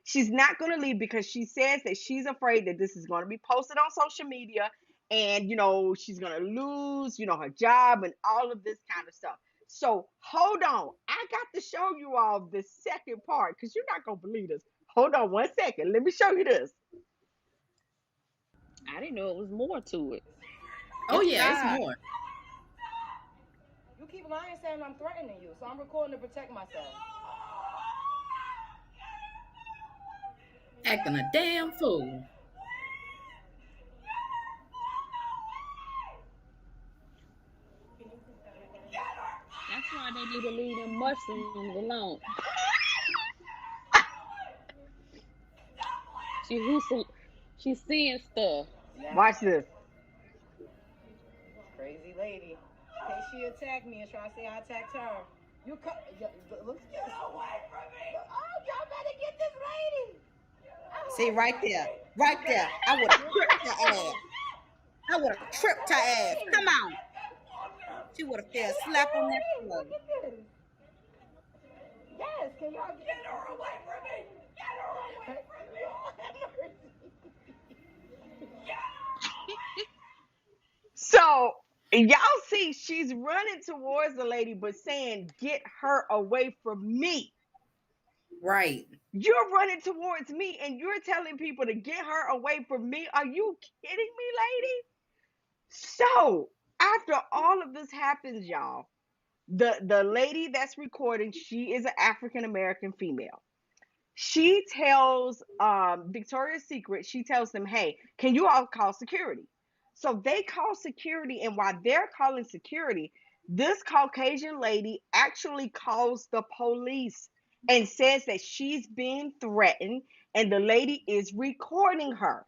She's not going to leave because she says that she's afraid that this is going to be posted on social media and she's going to lose, her job and all of this kind of stuff. So hold on. I got to show you all the second part because you're not going to believe this. Hold on 1 second. Let me show you this. I didn't know it was more to it. Oh It's a yeah, it's lot. more. You keep lying saying I'm threatening you, so I'm recording to protect myself. Acting a damn fool. That's why they need to leave them mushrooms alone. She she's seeing stuff. Watch this. Crazy lady. In case she attacked me and try to say I attacked her. You cut. Look at this. Get away from me! Oh, y'all better get this lady. See, right there. Right there. I would have tripped her ass. I would have tripped her ass. Come on. She would have fell slap on that floor. Look at this. Yes, can y'all get her away from me? Get her away from me! Oh, have mercy. So y'all see, she's running towards the lady, but saying, "Get her away from me." Right. You're running towards me, and you're telling people to get her away from me. Are you kidding me, lady? So after all of this happens, y'all, the lady that's recording, she is an African American female. She tells Victoria's Secret, she tells them, "Hey, can you all call security?" So they call security, and while they're calling security, this Caucasian lady actually calls the police and says that she's being threatened, and the lady is recording her.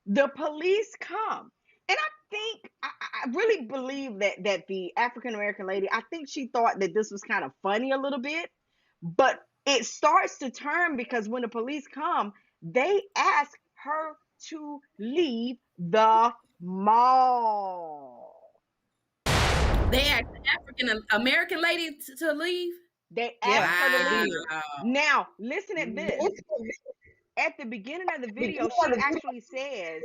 The police come, and I really believe that the African American lady, I think she thought that this was kind of funny a little bit, but it starts to turn because when the police come, they ask her to leave the mall. They asked the African American lady to leave. They Yeah. ask her to leave. Wow. Now listen at this. At the beginning of the video, she actually says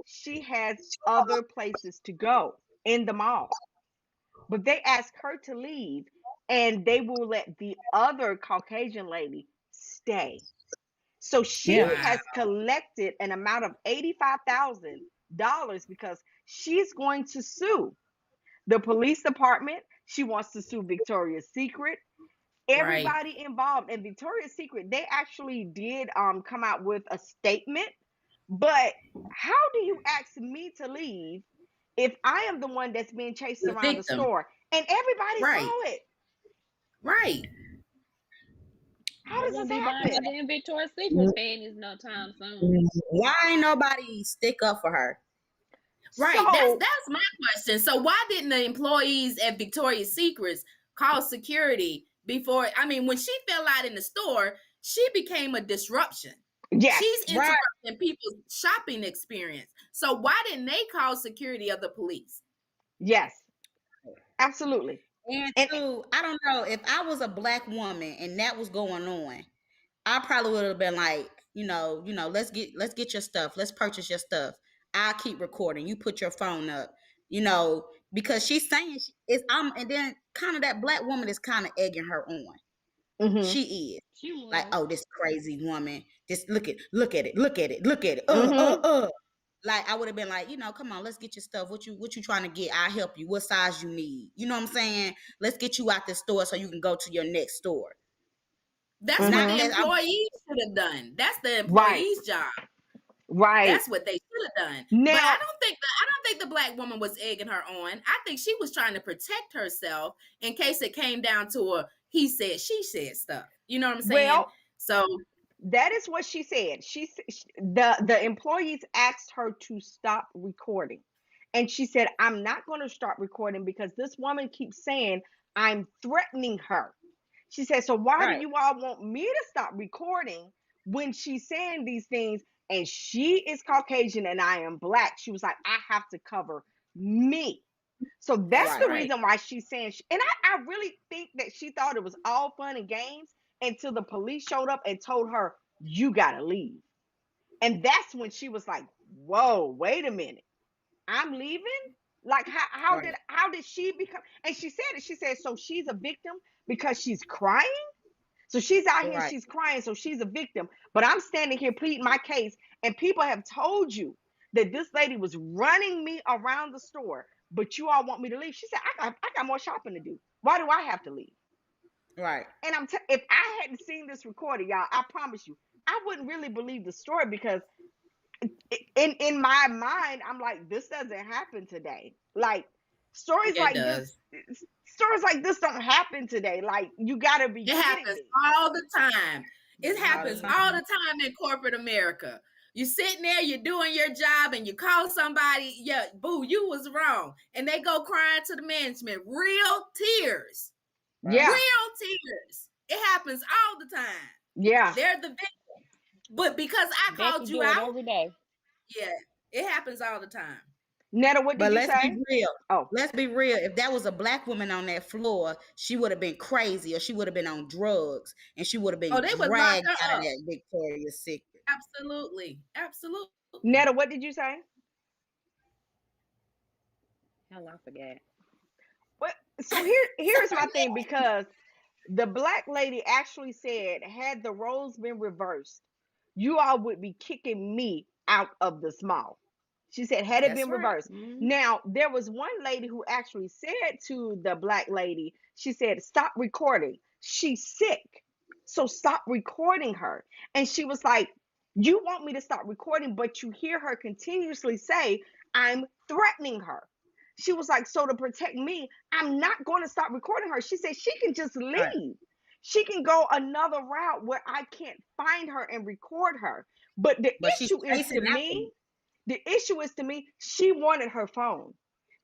she has other places to go in the mall, but they ask her to leave, and they will let the other Caucasian lady stay. So she Yeah. Wow. has collected an amount of $85,000 because she's going to sue the police department. She wants to sue Victoria's Secret, Right. everybody involved. And Victoria's Secret, they actually did come out with a statement. But how do you ask me to leave if I am the one that's being chased The around the victim. store and everybody Right. saw it? Right. How They does won't this be buying happen? no damn Victoria's Secret panties no time soon. Why ain't nobody stick up for her? Right. That's So my question. So why didn't the employees at Victoria's Secrets call security before? I mean, when she fell out in the store, she became a disruption. yes, She's Right. interrupting people's shopping experience. So why didn't they call security of the police? yes, absolutely. And And two, I don't know, if I was a black woman and that was going on, I probably would have been like, let's get your stuff. Let's purchase your stuff. I'll keep recording. You put your phone up. Because she's saying and then kind of that black woman is kind of egging her on. mhm, She is. She Like, was. oh, this crazy woman. Just look at it, look at it, look at it. mhm. Like I would have been like, come on, let's get your stuff. What you trying to get? I'll help you. What size you need? You know what I'm saying? Let's get you out the store so you can go to your next store. That's what Not the Mhm. that I'm employees should have done. That's the Right, employee's job. right. That's what they should have done. But Now, I don't think the black woman was egging her on. I think she was trying to protect herself in case it came down to a he said, she said stuff. You know what I'm saying? well, So that is what she said. The employees asked her to stop recording. And she said, "I'm not going to start recording because this woman keeps saying I'm threatening her." She said, "So why do right, you all want me to stop recording when she's saying these things and she is Caucasian and I am black?" She was like, "I have to cover me." So that's that's the right, right. reason why she's saying, and I really think that she thought it was all fun and games until the police showed up and told her, "You got to leave." And that's when she was like, "Whoa, wait a minute. I'm leaving?" Like right, how did she become, and she said it. She said, so she's a victim because she's crying. So she's out here, right, she's crying, so she's a victim. But I'm standing here pleading my case, and people have told you that this lady was running me around the store, but you all want me to leave. She said, I got more shopping to do. Why do I have to leave? right, And if I hadn't seen this recorded, y'all, I promise you, I wouldn't really believe the story because in my mind, I'm like, this doesn't happen today. Like, Stories Yeah, it like this, does. stories like this don't happen today. Like, you gotta be It kidding happens me. all the time. It all the happens time. all the time in corporate America. You sitting there, you're doing your job, and you call somebody, yeah, boo, you was wrong. And they go crying to the management. Real tears. Right. Yeah, Real tears. It happens all the time. yeah. They're the victim. But because I Becky called you do it out, every day. yeah, it happens all the time. Netta, what But did you let's be say? real. Oh, Let's be real. If that was a black woman on that floor, she would have been crazy, or she would have been on drugs, and she would have Oh, been they would lock dragged her out of up. that Victoria's Secret. Absolutely. Absolutely. Netta, what did you say? Hell, I forgot. What? So here's my thing, because the black lady actually said, had the roles been reversed, you all would be kicking me out of the small. She said, had it That's been right. reversed. Mm-hmm. Now, there was one lady who actually said to the black lady, she said, stop recording. She's sick. So stop recording her. And she was like, you want me to stop recording, but you hear her continuously say, I'm threatening her. She was like, so to protect me, I'm not going to stop recording her. She said she can just Right. leave. She can go another route where I can't find her and record her. But the But she's issue is to chasing after me, me. she wanted her phone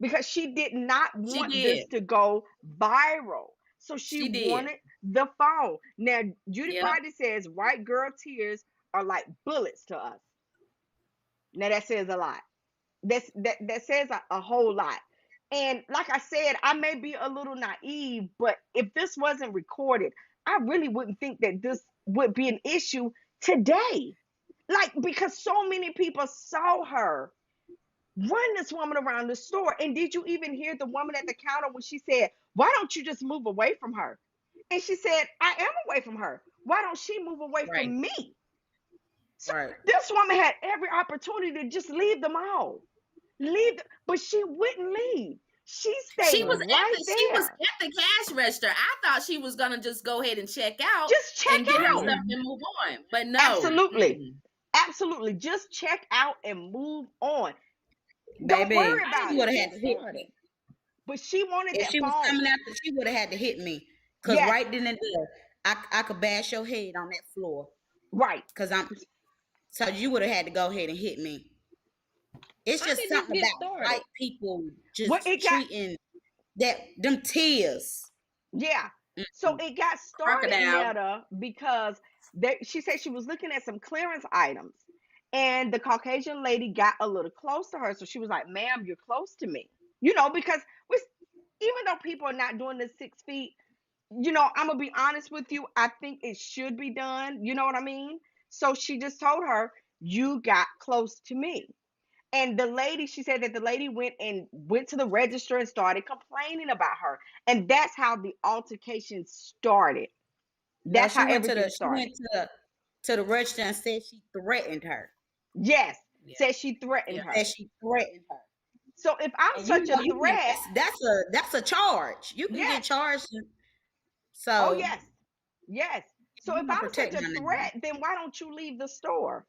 because she did not She want this did. to go viral. So she She did. wanted the phone. Now, Judy Yep. Friday says white girl tears are like bullets to us. Now that says a lot. That says a whole lot. And like I said, I may be a little naive, but if this wasn't recorded, I really wouldn't think that this would be an issue today. Like, because so many people saw her run this woman around the store. And did you even hear the woman at the counter when she said, why don't you just move away from her? And she said, I am away from her. Why don't she move away Right. from me? So Right. this woman had every opportunity to just leave them all. But she wouldn't leave. She She stayed was at right the there. cash register. I thought she was gonna just go ahead and check out Just check and get her out. stuff and move on. But no. Absolutely. Mm-mm. Absolutely. Just check out and move on. Don't Baby, worry How about she did it. would this have had get to hit started? me. But she wanted If that she was phone. coming after, she would have had to hit me. Cause Yes, right then and there, I could bash your head on that floor. right. Cause so you would have had to go ahead and hit me. It's How just did this something get about started? white people Well, just it got, treating them tears. yeah. So Mm-mm. it got started, Crocodile. Netta, because she said she was looking at some clearance items, and the Caucasian lady got a little close to her. So she was like, ma'am, you're close to me. Because we, even though people are not doing the 6 feet, I'm gonna be honest with you. I think it should be done. You know what I mean? So she just told her, you got close to me. And the lady, she said that the lady went to the register and started complaining about her. And that's how the altercation started. No, That's how everything she started. went to the register and said she threatened her. Yes, Yeah. said she threatened Yeah. her. Said she threatened her. So if I'm And such a you can threat, that's a charge. You can get yes. charged. Oh, So yes. Yes. So you if gonna I'm protect such my a name. threat, then why don't you leave the store?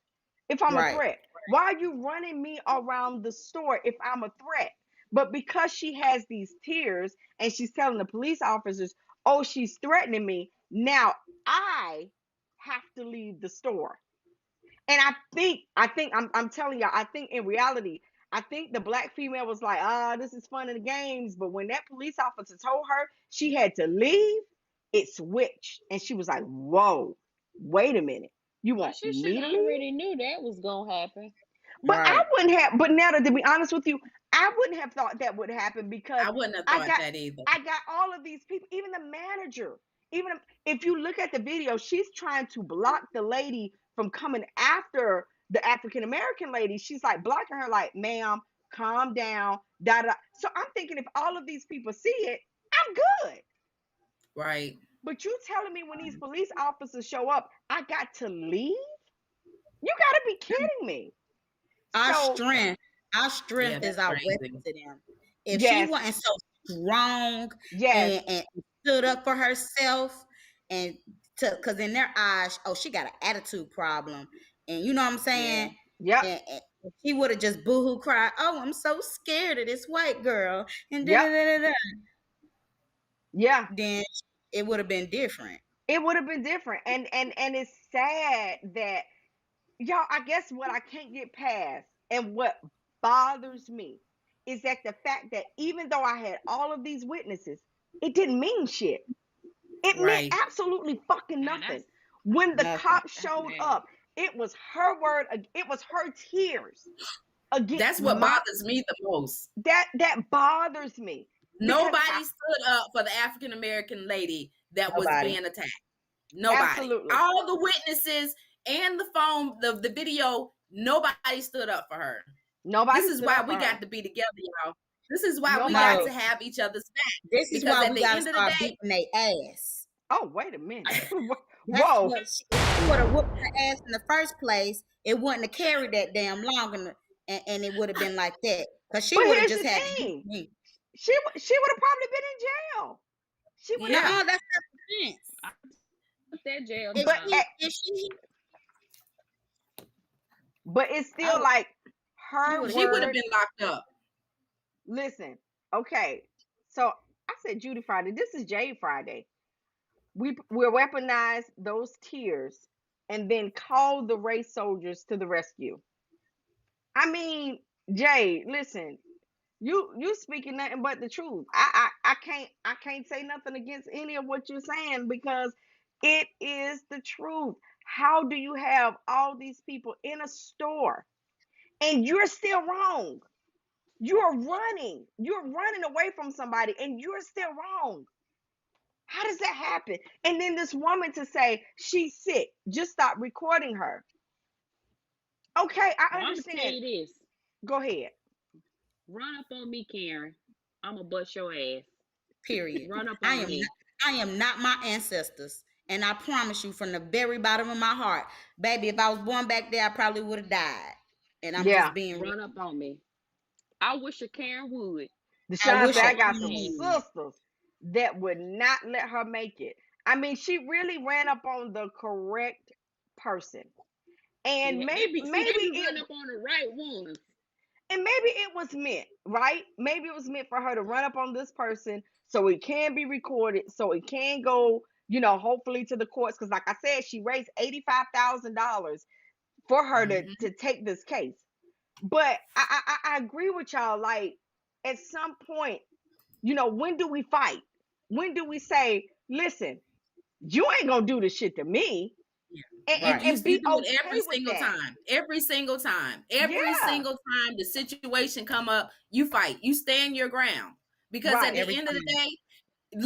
If I'm a Right. threat, why are you running me around the store if I'm a threat? But because she has these tears and she's telling the police officers, oh, she's threatening me, now I have to leave the store. And I'm telling y'all, I think in reality, I think the black female was like, this is fun in the games. But when that police officer told her she had to leave, it switched. And she was like, whoa, wait a minute. You Well, want she should me to have leave? already knew that was gonna happen. But I Right. wouldn't have, but now to be honest with you, I wouldn't have thought that would happen because I wouldn't have I thought got that either. I got all of these people, even the manager. Even if you look at the video, she's trying to block the lady from coming after the African American lady. She's like blocking her, like, ma'am, calm down. Da, da. So I'm thinking if all of these people see it, I'm good. Right. But you telling me when these police officers show up, I got to leave? You gotta be kidding me. Our So strength, our Yeah, strength is that's our crazy. weapon to them. If she yes, wasn't so strong yes, and stood up for herself, and because in their eyes, oh, she got an attitude problem, and you know what I'm yeah. saying? Yep. And she would have just boohoo cried, "Oh, I'm so scared of this white girl," and da Yep. da da da. Yeah. Then it would have been different. It would have been different. And it's sad that y'all, I guess what I can't get past and what bothers me is that the fact that even though I had all of these witnesses, it didn't mean shit. It meant Right. absolutely fucking Now nothing. When the Nothing. cops that's showed bad. up, it was her word, it was her tears against That's what my bothers me the most. that bothers me because Nobody stood up for the African American lady that was Nobody. being attacked. Nobody. absolutely All the witnesses and the phone, the video, nobody stood up for her. nobody This is stood why up we for got her. to be together, y'all. This is why we got Nobody. No, to have each other's back. this is Because why at we the gotta end of the start day, beating their ass. Oh, wait a minute. That's Whoa. what if she would have whooped her ass in the first place, it wouldn't have carried that damn long, and it would have been like that. Cause she But would have here's just the had to hit thing. me. She would have probably been in jail. She would have. yeah. No, that's not the sense. Put that jail If But time. it's I still would, like she her would have She hit would have word. been locked up. Listen, okay. So I said Judy Friday. This is Jade Friday. We'll weaponize those tears and then call the race soldiers to the rescue. I mean, Jade, listen, you speaking nothing but the truth. I can't say nothing against any of what you're saying because it is the truth. How do you have all these people in a store and you're still wrong? You're running away from somebody and you're still wrong. How does that happen? And then this woman to say she's sick, just stop recording her. Okay, I Well, I'm gonna tell understand. you this. Go ahead. Run up on me, Karen. I'ma bust your ass. period. Run up I on am not, me. I am not my ancestors. And I promise you from the very bottom of my heart, baby, if I was born back there, I probably would have died. And I'm Yeah. just being real. Run up on me. I wish a Karen would. I Deshaun wish said, it I All got I'm some saying. mm, sisters that would not let her make it. I mean, she really ran up on the correct person. And Yeah, they be it running up on the right ones. and maybe it was meant, right? Maybe it was meant for her to run up on this person so it can be recorded, so it can go, hopefully to the courts. Because, like I said, she raised $85,000 for her to take this case. But I agree with y'all. Like, at some point, when do we fight? When do we say, listen, you ain't gonna do this shit to me, and, and, right. You and be do it okay every with single that? time. Every single time. Every Yeah, single time the situation come up, you fight. You stand your ground. Because at right. the Every end of the time. day,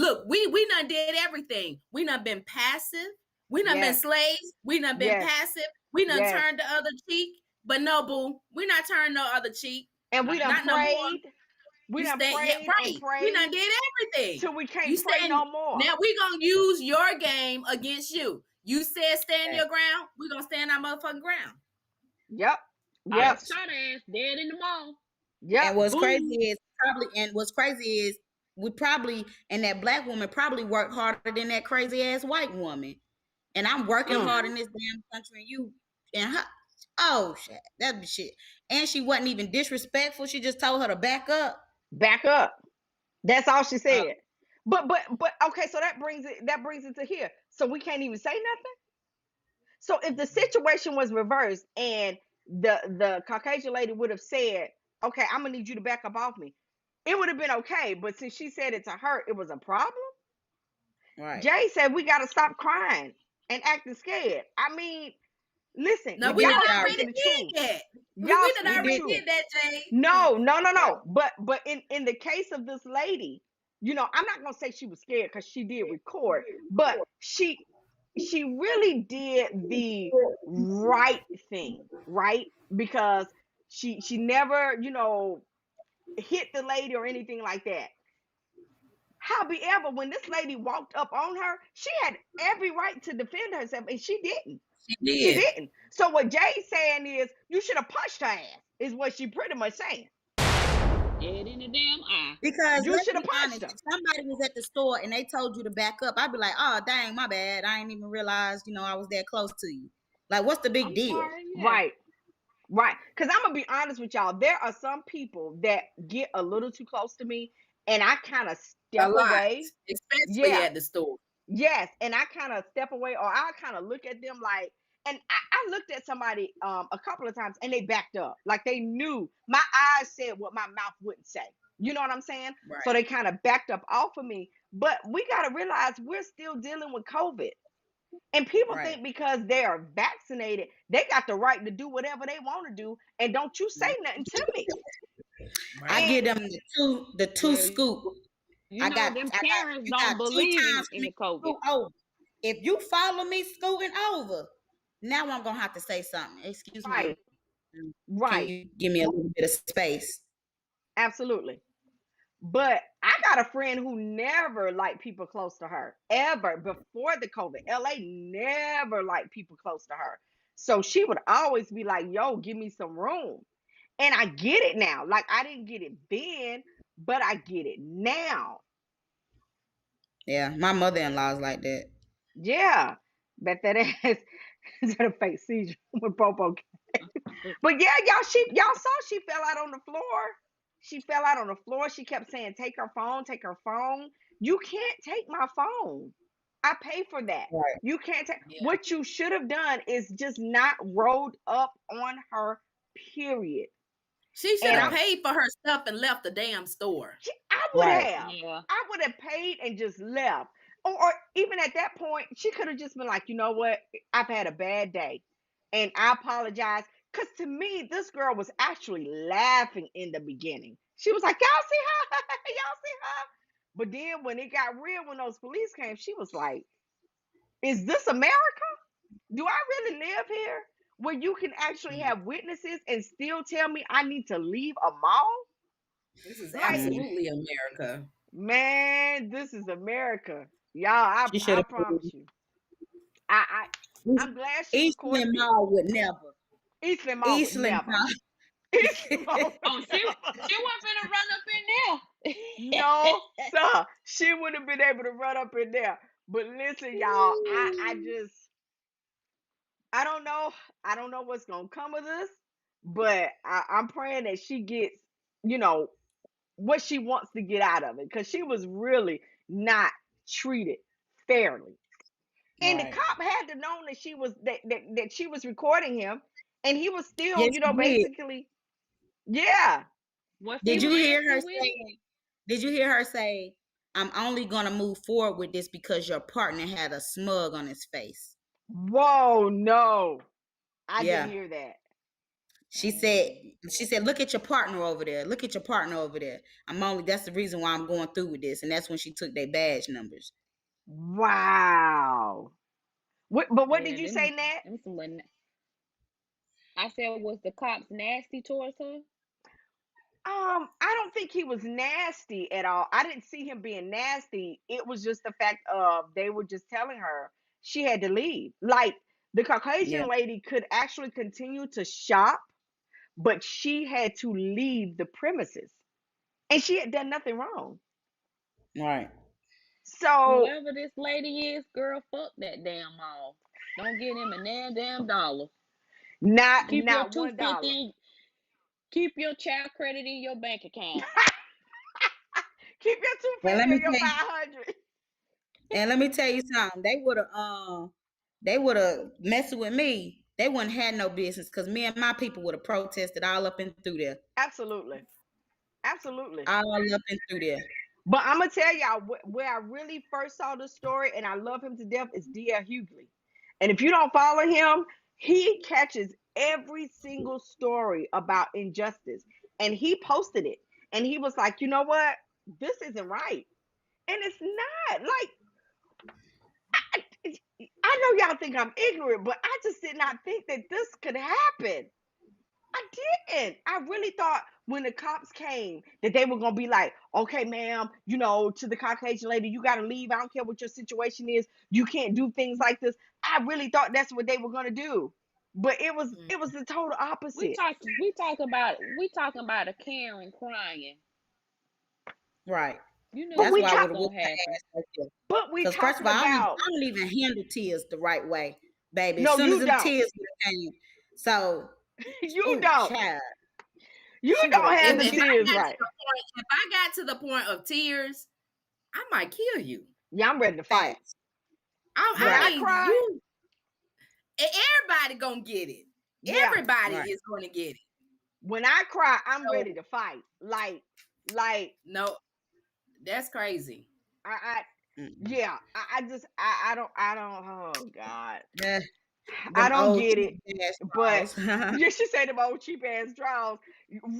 look, we done did everything. We done been passive. We done been Yes, slaves. We done been yes, passive. We done yes. turned the other cheek. But no, boo, we not turning no other cheek. And we Not done no Not no more. more. prayed. We You done stand, yeah, prayed and right. We done prayed did everything. till we You can't pray stand no more. now. We gonna use your game against you. You said stand Yes. your ground. We gonna stand our motherfucking ground. Yep, I yep, done Yes. shot her ass dead in the mall. yep. And what's crazy Boom. is we probably and that black woman probably worked harder than that crazy ass white woman. And I'm working Mm. hard in this damn country, and you and her. Oh shit, that be shit. And she wasn't even disrespectful. She just told her to back up. Back up. That's all she Uh, said. But okay, so that brings it to here. So we can't even say nothing. So if the situation was reversed and the Caucasian lady would have said, "Okay, I'm gonna need you to back up off me," it would have been okay. But since she said it to her, it was a problem. right. Jay said we gotta stop crying and acting scared. I mean, listen, No, We we y'all did done it speaking already already. the did truth. that. Y'all We done We speaking the did already truth. did that, Jay. No, no, no, that. no. But in the case of this lady, I'm not gonna say she was scared because she did record, but she really did the right thing, right? Because she never, hit the lady or anything like that. However, when this lady walked up on her, she had every right to defend herself, and she didn't. She She did. didn't. So what Jay's saying is, you should have punched her ass. Is what she pretty much saying. Dead in the damn eye. Because You let's should have be punched honest, her. if somebody was at the store and they told you to back up, I'd be like, "Oh, dang, my bad. I ain't even realized, I was that close to you. Like, what's the big I'm deal?" sorry. Yeah. Right. Right. Because I'm going to be honest with y'all. There are some people that get a little too close to me and I kind of A step lot, away. especially Yeah. at the store. Yes. And I kind of step away or I kind of look at them like, and I looked at somebody a couple of times and they backed up. Like they knew my eyes said what my mouth wouldn't say. You know what I'm saying? So Right, they kind of backed up off of me. But we got to realize we're still dealing with COVID. And people Right. think because they are vaccinated, they got the right to do whatever they want to do. And don't you say nothing to me. I right. And give them the two Well, scoop. you know them Karens You got don't two believe times for in me the to COVID. scoot over. If you follow me scooting over, now I'm gonna have to say something. Excuse me. right, Can right, you give me a little bit of space? absolutely. But I got a friend who never liked people close to her ever before the COVID. LA never liked people close to her. So she would always be like, yo, give me some room. And I get it now. Like I didn't get it then, but I get it now. Yeah, my mother-in-law's like that. Yeah. Bet that ass is a fake seizure when Popo. But yeah, y'all saw she fell out on the floor. She fell out on the floor. She kept saying, take her phone, take her phone. You can't take my phone. I pay for that. Right. You can't take Yeah. what you should have done is just not rolled up on her, period. She should And have I'm Right. paid for her stuff and left the damn store. I would Right. have. Yeah. I would have paid and just left. Or even at that point, she could have just been like, you know what? I've had a bad day. And I apologize. Because to me, this girl was actually laughing in the beginning. She was like, y'all see her? Y'all see her? But then when it got real, when those police came, she was like, is this America? Do I really live here? Where you can actually Mm. have witnesses and still tell me I need to leave a mall? This is Like, Mm. absolutely America. man, this is America. Y'all, She should I have. promise you. I I'm glad she Eastland recorded it. Mall would never. Eastland Mall would Eastland never. Mall. Eastland Mall would Oh, never. she wasn't finna run up in No, there. sir. She wouldn't have been able to run up in there. But listen, y'all, I just I don't know. I don't know what's gonna come of this, but I'm praying that she gets, you know, what she wants to get out of it. Because she was really not treated fairly. And the Right. cop had to know that she was that she was recording him, and he was still, Yes, you you know, did. basically, yeah, Was he he Did you was. hear nasty her with it? say? Did you hear her say? I'm only gonna move forward with this because your partner had a smug on his face. Whoa, no, I didn't Yeah. hear that. She said, look at your partner over there. Look at your partner over there. That's the reason why I'm going through with this. And that's when she took their badge numbers. Wow. But what did Yeah, you say, them Nat? them some. I said, was the cops nasty towards her? I don't think he was nasty at all. I didn't see him being nasty. It was just the fact of they were just telling her she had to leave. Like the Yeah. Caucasian lady could actually continue to shop, but she had to leave the premises. And she had done nothing wrong. Right. So Whoever this lady is, girl, fuck that damn mall. Don't give him a damn dollar. Keep your not two $1. fifty. Keep your child credit in your bank account. Keep your two And let fifty me or your tell you, 500. something. They would have messed with me. They wouldn't have no business because me and my people would have protested all up and through there. Absolutely. Absolutely. All up and through there. But I'm gonna tell y'all where I really first saw the story, and I love him to death, is D.L. Hughley. And if you don't follow him, he catches every single story about injustice, and he posted it, and he was like, you know what, this isn't right, and it's not. Like I know y'all think I'm ignorant, but I just did not think that this could happen. I didn't. I really thought when the cops came that they were gonna be like, okay, ma'am, you know, to the Caucasian lady, you gotta leave. I don't care what your situation is. You can't do things like this. I really thought that's what they were gonna do. But Mm. it was the total opposite. We talking about a Karen crying. Right. You knew But That's this we why I was would talk have gonna whooped her happen. ass right there. but we Because first of talking all, about I don't even handle tears the right way, baby. As no, soon as you them don't. tears came, so You Ooh, don't. child. You She would don't have have killed the If me. I tears got to right. the point, if I got to the point of tears, I might kill you. Yeah, I'm ready to fight. Facts. When I I Right. mean, cry, everybody gonna get it. yeah. Everybody Right. is gonna get it. When I cry, I'm ready So to fight. Like no, that's crazy. I Mm-mm. yeah. I don't. Oh God. Yeah, I them don't old get it. cheap ass But straws. you should say them old cheap ass draws.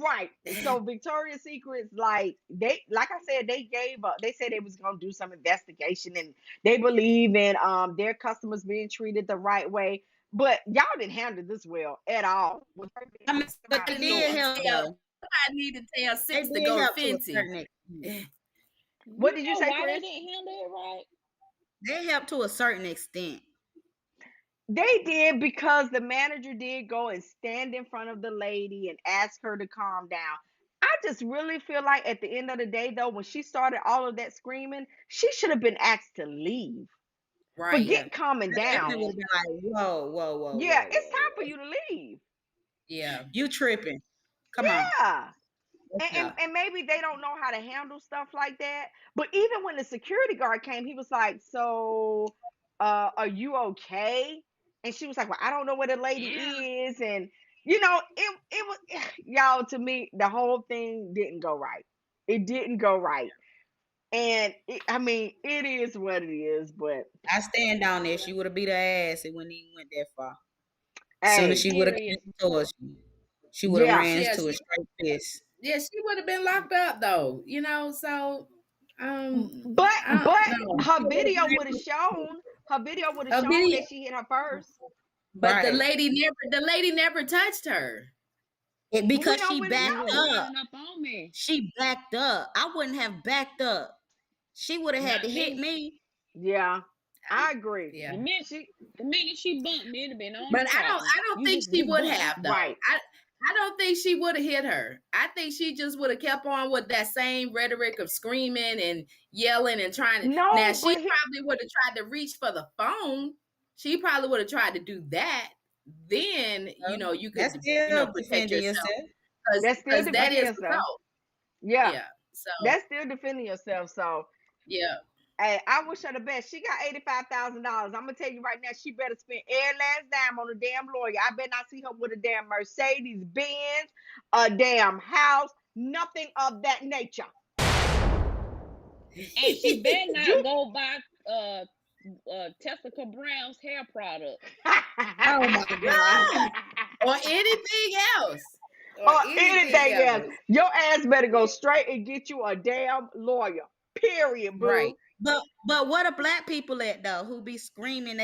Right. So Victoria's Secret's like I said, they gave up. They said they was gonna do some investigation and they believe in their customers being treated the right way. But y'all didn't handle this well at all. With her being I mean, asked but about they the Need did store. to help tell though. somebody need to tell They six to did go to help to a Fenty. certain extent. What You did you know say, why they Chris? didn't handle it right? They helped to a certain extent. They did because the manager did go and stand in front of the lady and ask her to calm down. I just really feel like at the end of the day, though, when she started all of that screaming, she should have been asked to leave. Right. Yeah. Forget calming That definitely would down. have been like, whoa, whoa, whoa, Yeah, whoa, it's whoa, time for whoa. you to leave. Yeah. You tripping. Come on. Yeah. Let's go. And maybe they don't know how to handle stuff like that. But even when the security guard came, he was like, "So, are you okay?" And she was like, "Well, I don't know where the lady Yeah. is." And it was y'all, to me, the whole thing didn't go right. It didn't go right. And I mean, it is what it is. But I stand on this. She would have beat her ass. It wouldn't even went that far. As soon as hey, she would have Period. came towards you, she would have yeah, ran Yeah, into a she straight fist. yeah, she would have been locked up though, so I but don't know. her video would have shown. Her video would have A shown video, that she hit her first. but Right. the lady never touched her. But we Because don't she really You backed was know. up. running up on me. She backed up. I wouldn't have backed up. She would have had to Not hit me. me. Yeah, I agree. Yeah. The minute She the minute she bumped me, it'd have been on But no problem. I don't You think just she you would bumped me. have though. right. I don't think she would have hit her. I think she just would have kept on with that same rhetoric of screaming and yelling and trying to. Now No, she but probably would have tried to reach for the phone. She probably would have tried to do that. Then you That's could still protect defending yourself yourself. that's still because that defending is yourself. assault. Yeah, Yeah. So that's still defending yourself. So, yeah. hey, I wish her the best. She got $85,000. I'm gonna tell you right now, she better spend every last dime on a damn lawyer. I better not see her with a damn Mercedes Benz, a damn house, nothing of that nature. And she better You. not go buy Tessica Brown's hair product. Oh my God. Or anything else. Or or anything anything else. else. Your ass better go straight and get you a damn lawyer. Period, Right. boo. But what are black people at though who be screaming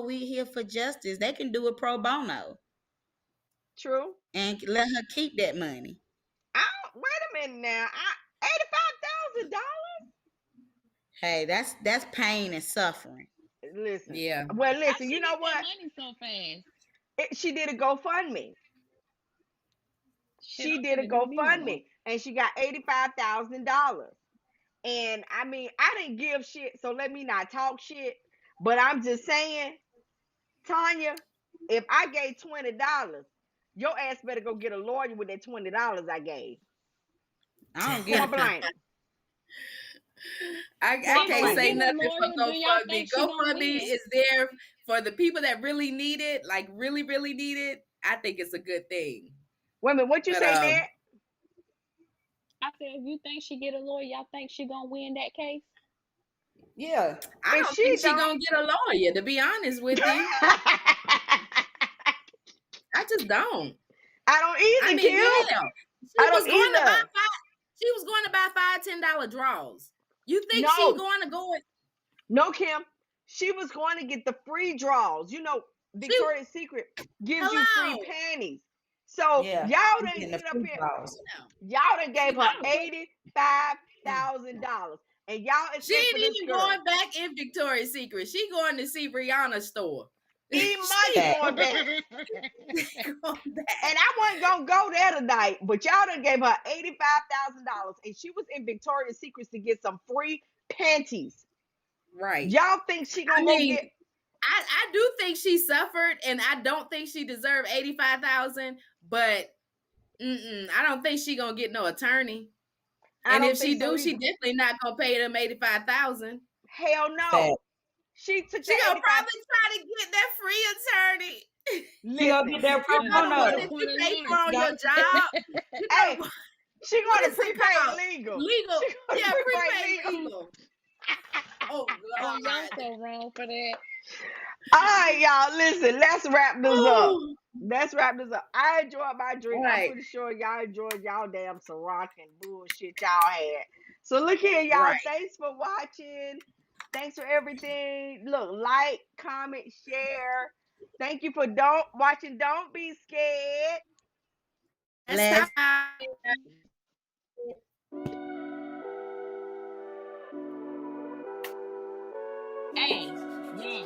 we here for justice. They can do it pro bono True. and let her keep that money. Wait a minute now. $85,000. Hey, that's pain and suffering. Listen. Yeah. Well, How listen. You she know get that what? money so fast? She did a GoFundMe. Shit, She I'm did a finna do me one. GoFundMe, and she got $85,000. And I mean, I didn't give shit, so let me not talk shit. But I'm just saying, Tanya, if I gave $20, your ass better go get a lawyer with that $20 I gave. I don't Point get blank. I Point If can't she blank. say get a nothing for lawyer, do y'all GoFundMe. think she gonna GoFundMe win? is there for the people that really need it, like really, really need it. I think it's a good thing. Wait a minute, what you But say, Nat? I said, if you think she get a lawyer, y'all think she gonna win that case? yeah. I If don't she think she don't, gonna get a lawyer, to be honest with you. I just don't. I don't I either, mean, Kim. hell, I don't either. she was going to buy $5, $10 draws. You think she No, going to go and no, Kim. She was going to get the free draws. she Victoria's Secret gives you free hello? panties. So Yeah. y'all You done getting the sit up free here. balls. No. Y'all done She gave her might as well. $85,000. And y'all is She here for ain't this even girl. going back in Victoria's Secret. She going to see Rihanna's store. He might She Fact. going back. going back. And I wasn't gonna go there tonight, but y'all done gave her $85,000, and she was in Victoria's Secrets to get some free panties. Right. Y'all think she I gonna go mean, get? I do think she suffered, and I don't think she deserved 85,000. But I don't think she gonna get no attorney. I And don't if she think so do, she either. definitely not gonna pay them 85,000. Hell Fact. no. She took She the gonna 85. probably try to get that free attorney. She gonna Listen, get that pro You know the bono. one Gonna that put you a pay lawyer. for on your job. You know hey, she what going to is it prepaid called? legal. Legal, She going to yeah, prepaid prepaid legal. legal. Oh Oh, y'all God. so wrong for that. All right, y'all. Listen, let's wrap this up. Oh, Let's wrap this up. I enjoyed my drink. I'm right, pretty sure y'all enjoyed y'all damn Ciroc and bullshit y'all had. So look here, y'all. right. Thanks for watching. Thanks for everything. Look, like, comment, share. Thank you for watching. Don't be scared. That's Let's how. Hey, yeah.